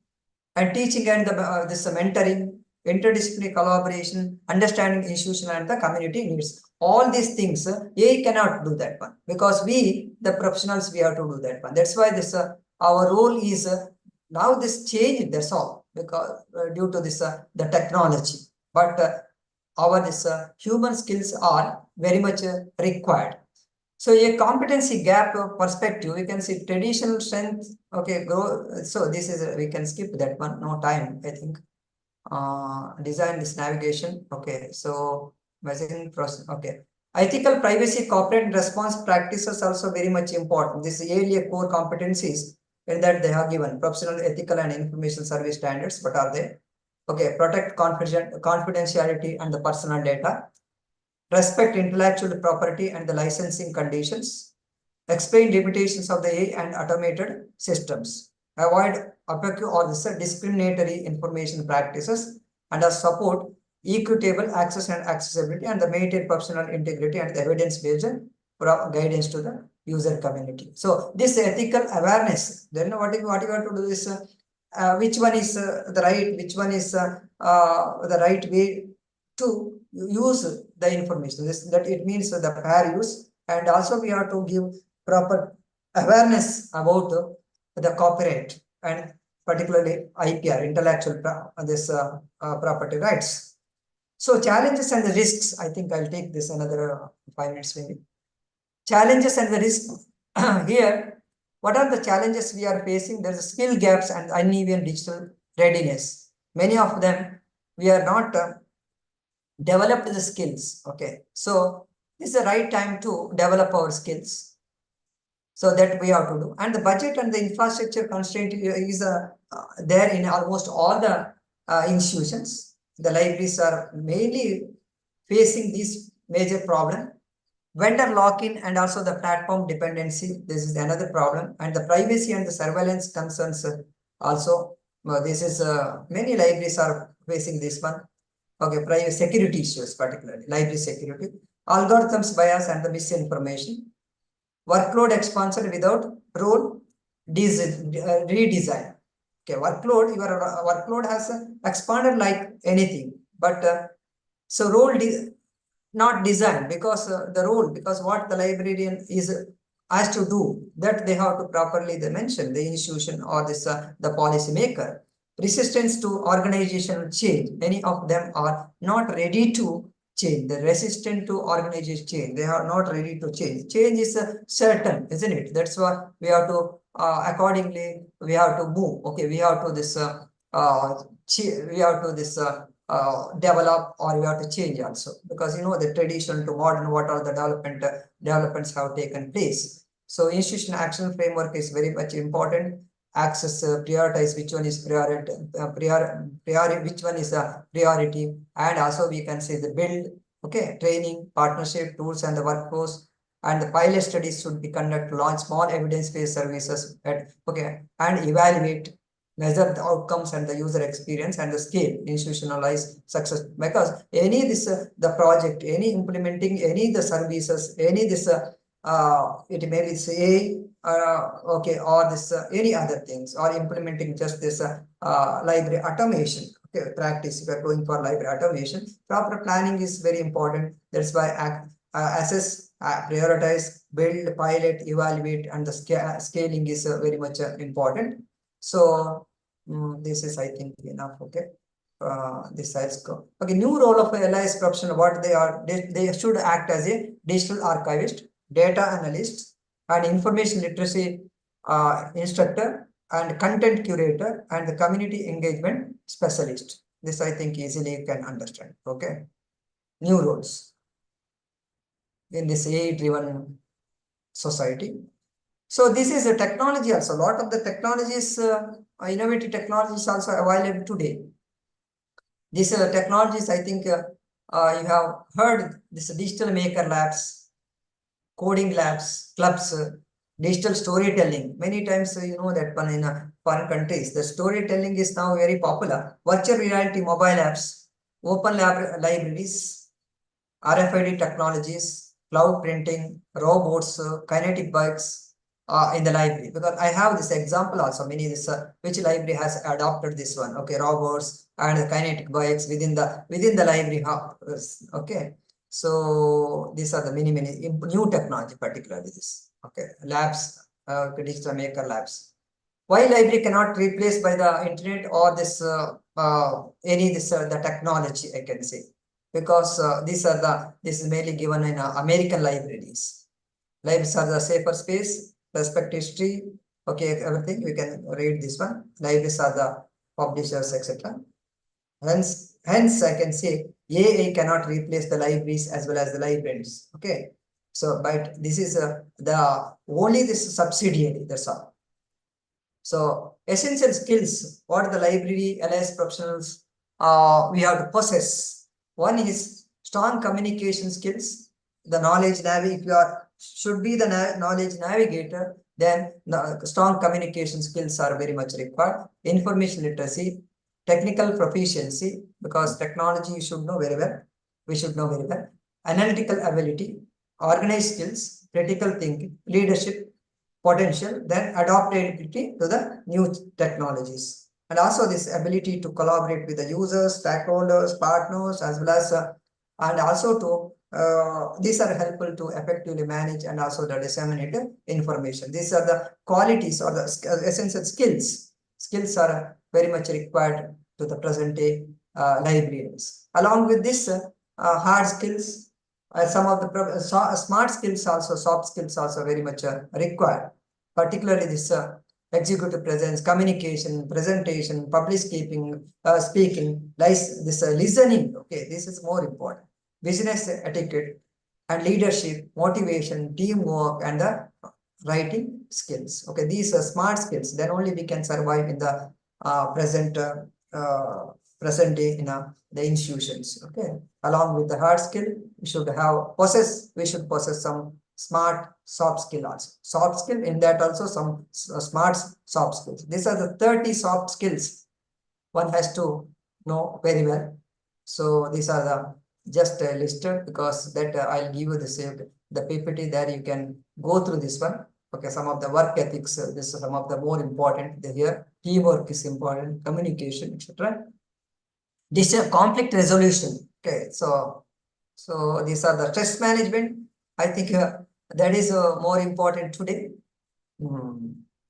and teaching and the this mentoring, interdisciplinary collaboration, understanding institutional and the community needs. All these things, AI cannot do that one, because we, the professionals, we have to do that one. That's why this our role is now this change. That's all, because due to this the technology, but our this human skills are very much required. So a competency gap perspective, we can see traditional strength. Okay, grow. So this is we can skip that one. No time, I think. Design this navigation. Okay, so messaging process. Okay, ethical privacy corporate response practices also very much important. This area core competencies in that they have given professional ethical and information service standards. What are they? Okay, protect confidentiality and the personal data, respect intellectual property and the licensing conditions, explain limitations of the AI and automated systems, avoid opaque or discriminatory information practices, and support equitable access and accessibility, and the maintain professional integrity and the evidence-based guidance to the user community. So this ethical awareness, then what you have to do is which one is the right, which one is the right way to use the information. That it means the fair use, and also we have to give proper awareness about the copyright and particularly IPR, intellectual property rights. So challenges and the risks, I think I'll take this another 5 minutes maybe. Challenges and the risks here. What are the challenges we are facing? There's skill gaps and uneven digital readiness. Many of them we are not developed the skills. Okay, so this is the right time to develop our skills. So that we have to do. And the budget and the infrastructure constraint is there in almost all the institutions. The libraries are mainly facing this major problem. Vendor lock-in and also the platform dependency. This is another problem. And the privacy and the surveillance concerns also. This is many libraries are facing this one. Okay, private security issues, particularly library security, algorithms bias and the misinformation, workload expansion without role redesign. Okay, workload, your workload has expanded like anything, but so role not designed, because the role, because what the librarian is asked to do, that they have to properly mention the institution or this the policy maker. Resistance to organizational change. Many of them are not ready to change. They're resistant to organization change. They are not ready to change. Change is certain, isn't it? That's why we have to accordingly we have to move. Okay, we have to this we have to this develop, or we have to change also, because you know the traditional to modern, what are the developments have taken place. So institutional action framework is very much important. Access, prioritize which one is priority, which one is a priority, and also we can say the build, okay, training, partnership, tools, and the workforce, and the pilot studies should be conducted, launch small evidence-based services, okay, and evaluate, measure the outcomes and the user experience and the scale, institutionalize success. Because any this the project, any implementing any the services, any this it may be say okay, or this any other things, or implementing just this library automation. Okay, practice. If you are going for library automation, proper planning is very important. That's why assess, prioritize, build, pilot, evaluate, and the scaling is very much important. So this is, I think, enough. Okay. This size go. Okay, new role of LIS professional. What they are, they should act as a digital archivist, data analyst, and information literacy instructor, and content curator, and the community engagement specialist. This I think easily you can understand. Okay, new roles in this AI-driven society. So this is a technology also. A lot of the technologies, innovative technologies also available today. These technologies, I think you have heard this digital maker labs, coding labs, clubs, digital storytelling. Many times you know that one in foreign countries, the storytelling is now very popular. Virtual reality mobile apps, open libraries, RFID technologies, cloud printing, robots, kinetic bikes in the library. Because I have this example also, many this which library has adopted this one. Okay, robots and the kinetic bikes within the library hub. Okay, so these are the many new technology, particularly this. Okay, labs, digital maker labs. Why library cannot replace by the internet or this the technology, I can say, because this is mainly given in American libraries. Libraries are the safer space, respect history. Okay, everything we can read this one. Libraries are the publishers, etc. Hence, I can say AI cannot replace the libraries as well as the librarians. Okay, so but this is the only this subsidiary. That's all. So essential skills, what the library LIS professionals we have to possess. One is strong communication skills, the knowledge if you are should be the knowledge navigator, then the strong communication skills are very much required. Information literacy, technical proficiency, because technology you should know very well. We should know very well. Analytical ability, organized skills, critical thinking, leadership potential, then adaptability to the new technologies. And also this ability to collaborate with the users, stakeholders, partners, as well as and also to these are helpful to effectively manage and also the disseminate information. These are the qualities or the essential skills. Skills are very much required to the present day librarians. Along with this, hard skills, some of the smart skills also, soft skills also very much required. Particularly this executive presence, communication, presentation, public speaking, this listening. Okay, this is more important. Business etiquette and leadership, motivation, teamwork, and the writing skills. Okay, these are smart skills. Then only we can survive in the present day in the institutions. Okay, along with the hard skill, we should possess some smart soft skill also. Soft skill, in that also some smart soft skills. These are the 30 soft skills one has to know very well. So these are the just listed, because that I'll give you the PPT there. You can go through this one. Okay, some of the work ethics, this is some of the more important here. Teamwork is important, communication, etc. This is conflict resolution. Okay, so these are the stress management. I think that is more important today.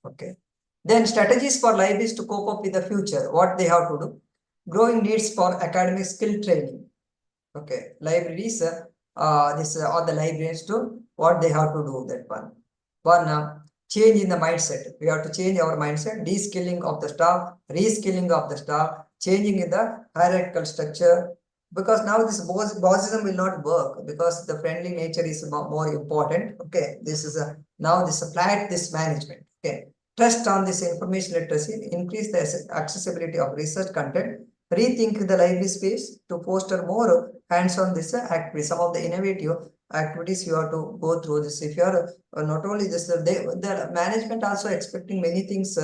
Okay. Then strategies for libraries to cope up with the future. What they have to do. Growing needs for academic skill training. Okay. Libraries, all the librarians do what they have to do. That one. Change in the mindset. We have to change our mindset. De-skilling of the staff, reskilling of the staff, changing in the hierarchical structure. Because now this bossism will not work, because the friendly nature is more important. Okay, this is now this flat this management. Okay, trust on this information literacy, increase the accessibility of research content, rethink the library space to foster more hands-on this activity. Some of the innovative activities you have to go through this. If you are not only this, the management also expecting many things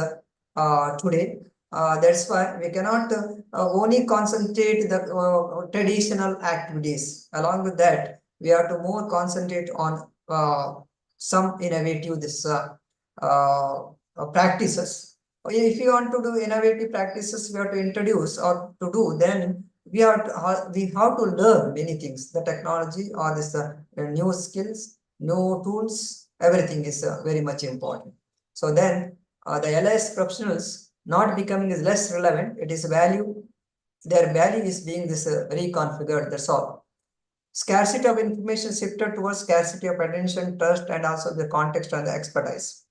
today. That's why we cannot only concentrate the traditional activities. Along with that, we have to more concentrate on some innovative practices. If you want to do innovative practices, we have to introduce or to do, then we have to learn many things, the technology or this new skills, new tools, everything is very much important. So then the LIS professionals not becoming is less relevant, it is value, their value is being this reconfigured, that's all. Scarcity of information shifted towards scarcity of attention, trust, and also the context and the expertise.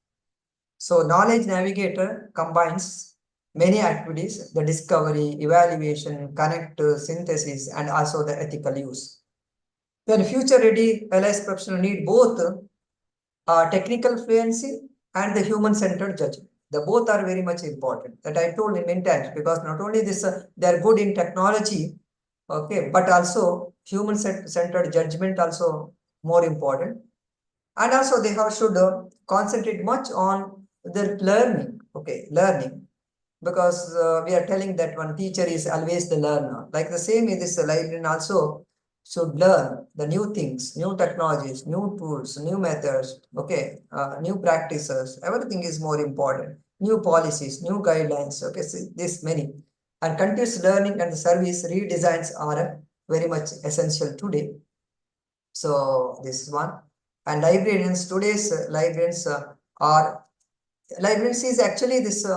So knowledge navigator combines many activities, the discovery, evaluation, connect, synthesis, and also the ethical use. Then future ready LIS professional need both technical fluency and the human-centered judgment. The both are very much important, that I told in many times, because not only this they are good in technology, okay, but also human-centered judgment also more important. And also they should concentrate much on their learning, okay, learning, because we are telling that one teacher is always the learner. Like the same in this librarian also should learn the new things, new technologies, new tools, new methods, okay, new practices, everything is more important. New policies, new guidelines, okay, so this many. And continuous learning and the service redesigns are very much essential today. So this is one. And librarians, today's librarians librarians is actually this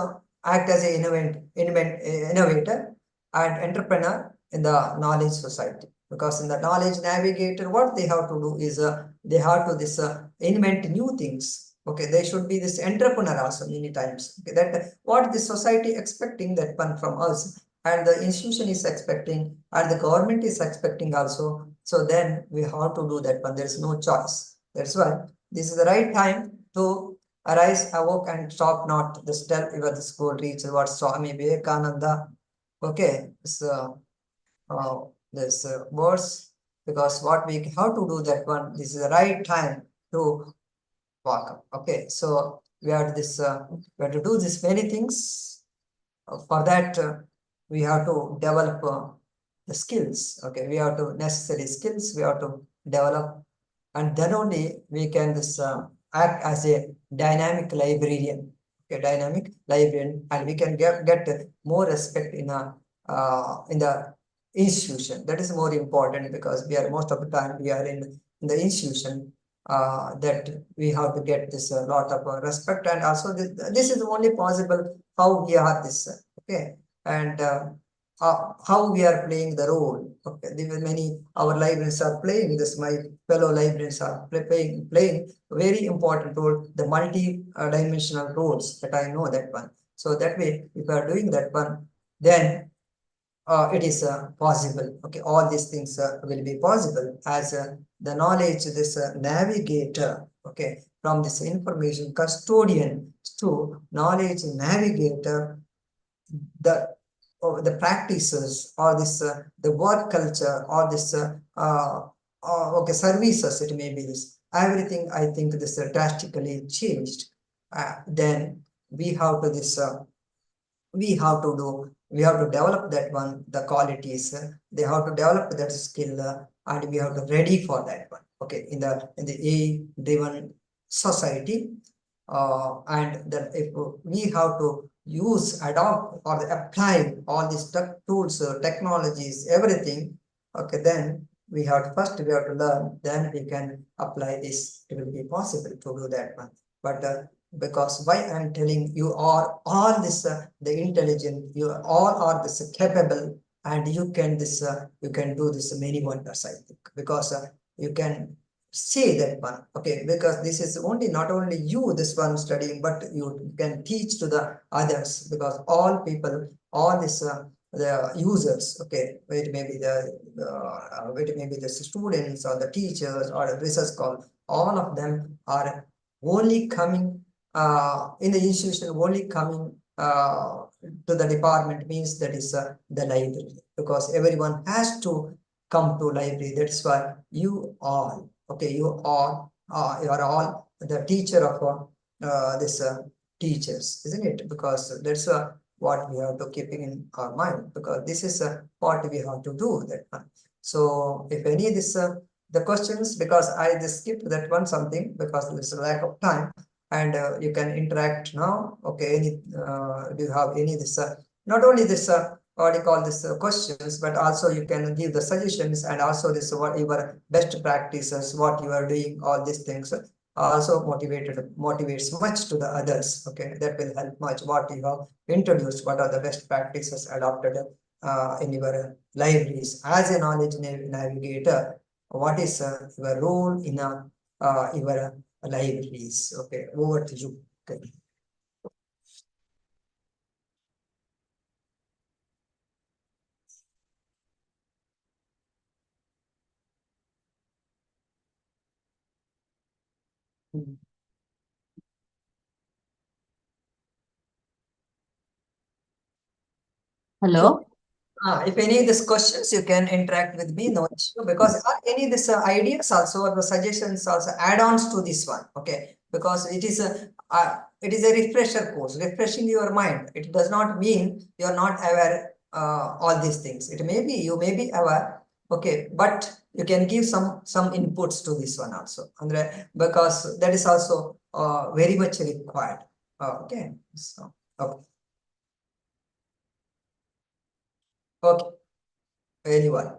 act as an innovator and entrepreneur in the knowledge society. Because in the knowledge navigator, what they have to do is they have to invent new things. Okay, they should be this entrepreneur also many times. Okay, that what the society expecting that one from us, and the institution is expecting, and the government is expecting also. So then we have to do that one. There is no choice. That's why this is the right time to arise, awoke, and stop not. This tell your the school reach what Swami Vivekananda. Okay, so this words, because what we have to do that one. This is the right time to walk up. Okay, so we have this. We have to do this many things. For that, we have to develop the skills. Okay, we have to necessary skills. We have to develop, and then only we can act as a dynamic librarian. Okay, dynamic librarian, and we can get more respect in the institution. That is more important, because we are most of the time we are in the institution. That we have to get this a lot of respect, and also this is only possible how we are this. Okay, and how we are playing the role. Okay, many our librarians are playing this. My fellow librarians are playing very important role. The multi-dimensional roles that I know that one. So that way, if we are doing that one, then it is possible. Okay, all these things will be possible as the knowledge, this navigator. Okay, from this information custodian to knowledge navigator, the practices or this the work culture or this okay, services, it may be this everything. I think this drastically changed. Then we have to this we have to develop that one, the qualities, they have to develop that skill, and we have to ready for that one. Okay, in the AI driven society, and then if we have to use, adopt, or apply all these tools, technologies, everything. Okay, then we have to first we have to learn, then we can apply this. It will be possible to do that one. But because why I'm telling you are all this the intelligent, you all are this capable, and you can you can do this many wonders, I think, because you can say that one. Okay, because this is only not only you this one studying, but you can teach to the others, because all people, all this the users, okay, it may be the students or the teachers or the research call, all of them are only coming in the institution, only coming to the department, means that is the library, because everyone has to come to library. That's why you all, okay, you are all the teacher of this teachers, isn't it? Because that's what we have to keep in our mind, because this is what we have to do that one. So if any this the questions, because I just skipped that one something because there's a lack of time, and you can interact now. Okay, any do you have any this not only this what do you call this questions, but also you can give the suggestions, and also this what your best practices, what you are doing, all these things also motivates much to the others. Okay, that will help much. What you have introduced, what are the best practices adopted in your libraries as a knowledge navigator. What is your role in your libraries? Okay, over to you. Okay. Hello? If any of these questions, you can interact with me, no issue, because any of these ideas also or the suggestions also add-ons to this one. Okay, because it is a refresher course, refreshing your mind. It does not mean you are not aware all these things. It may be you may be aware, okay, but you can give some inputs to this one also, because that is also very much required. Okay, so okay. Okay, anyone.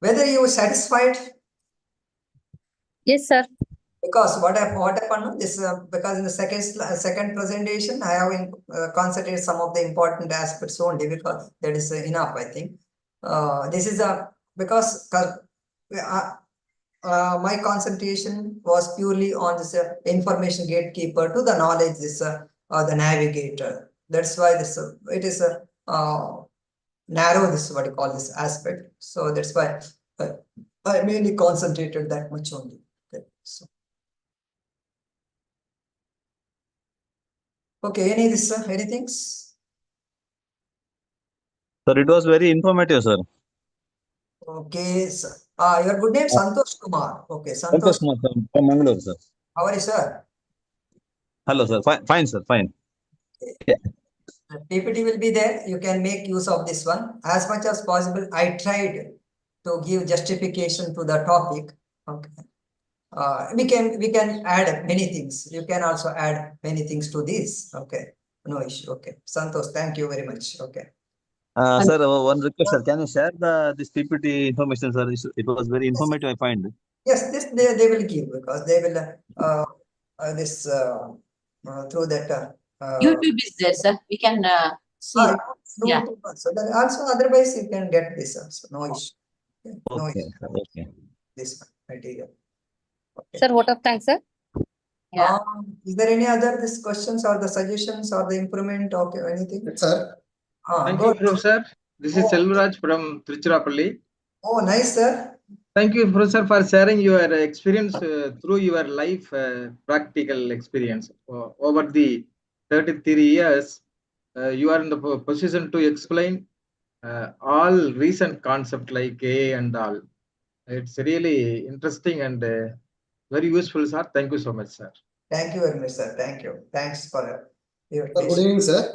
Whether you satisfied, Yes, sir. because what happened this because in the second presentation I have concentrated some of the important aspects only, because that is enough, I think. This is because my concentration was purely on this information gatekeeper to the knowledge, this the navigator. That's why this it is narrow, this what you call this aspect. So that's why I mainly concentrated that much only. Okay, so okay, anything? Sir, it was very informative, sir. Okay, sir. Your good name Santosh Kumar. Okay, Santosh Santosh. Kumar, sir, from Mangalore, sir. How are you, sir? Hello, sir. Fine, sir. Fine. Yeah. PPT will be there. You can make use of this one as much as possible. I tried to give justification to the topic. Okay. We can add many things. You can also add many things to this. Okay, no issue. Okay, Santosh, thank you very much. Okay. Sir, one request, sir. Can you share this PPT information, sir? It was very informative, I find. Yes, this they will give, because they will this through that YouTube is there, sir. We can see. ah, Yeah. YouTube also. Then also otherwise you can get this also. No issue. Okay, no Okay, issue. sir. Okay. This one material. Okay. Sir, vote of thanks, sir. Yeah. Is there any other this questions or the suggestions or the improvement? Okay, anything? Yes, sir. Thank Go you, ahead. Professor. This is Oh. Selvaraj from Tiruchirappalli. Oh, nice, sir. Thank you, Professor, for sharing your experience through your life practical experience. Over the 33 years, you are in the position to explain all recent concepts like AI and all. It's really interesting and very useful, sir. Thank you so much, sir. Thank you very much, sir. Thank you. Thanks for your Sir, good evening, sir.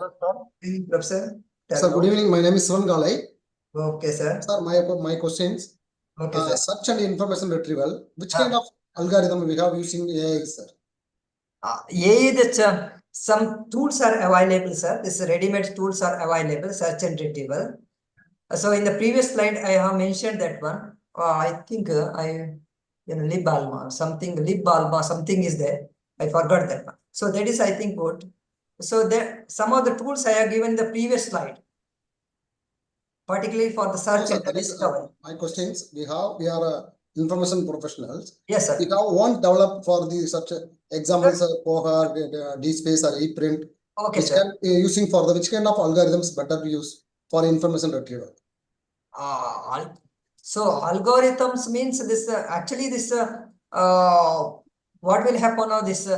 Professor. Sir, good evening. My name is Swan Galai. Okay, sir. Sir, my questions. Okay, sir. Search and information retrieval. Which kind of algorithm we have using AI, sir? AI, that some tools are available, sir. This ready-made tools are available, search and retrieval. So in the previous slide, I have mentioned that one. I think LibAlma, something is there. I forgot that one. So that is, I think, good. So there, some of the tools I have given in the previous slide, particularly for the search and discovery. My questions. We are information professionals. Yes, sir. We have one develop for the such examples of Poha, DSpace or ePrint. Okay, which sir. can using for the which kind of algorithms better to use for information retrieval? So algorithms means this actually this what will happen now, this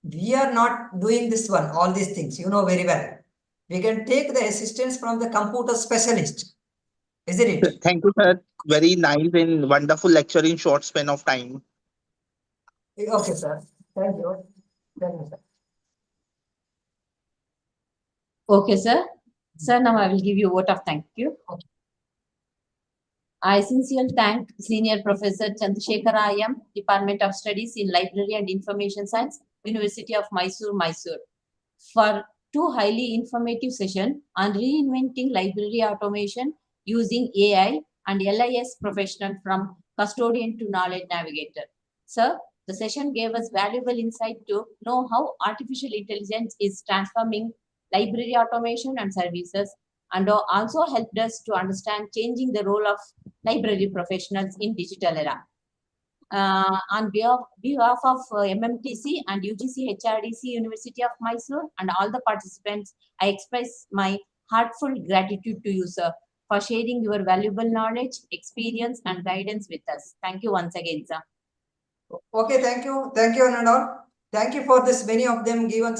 we are not doing this one, all these things, you know very well. We can take the assistance from the computer specialist, isn't it? Thank you, sir. Very nice and wonderful lecture in short span of time. Okay, sir. Thank you. Thank you, sir. Okay, sir. Sir, now I will give you a vote of thank you. I sincerely thank Senior Professor Chandrasekhara IM, Department of Studies in Library and Information Science, University of Mysore, Mysore, for two highly informative sessions on reinventing library automation using AI and LIS professional from custodian to knowledge navigator. Sir, the session gave us valuable insight to know how artificial intelligence is transforming library automation and services, and also helped us to understand changing the role of library professionals in digital era. On behalf of MMTC and UGC-HRDC University of Mysore and all the participants, I express my heartfelt gratitude to you, sir, for sharing your valuable knowledge, experience, and guidance with us. Thank you once again, sir. Okay, thank you, one and all. Thank you for this. Many of them given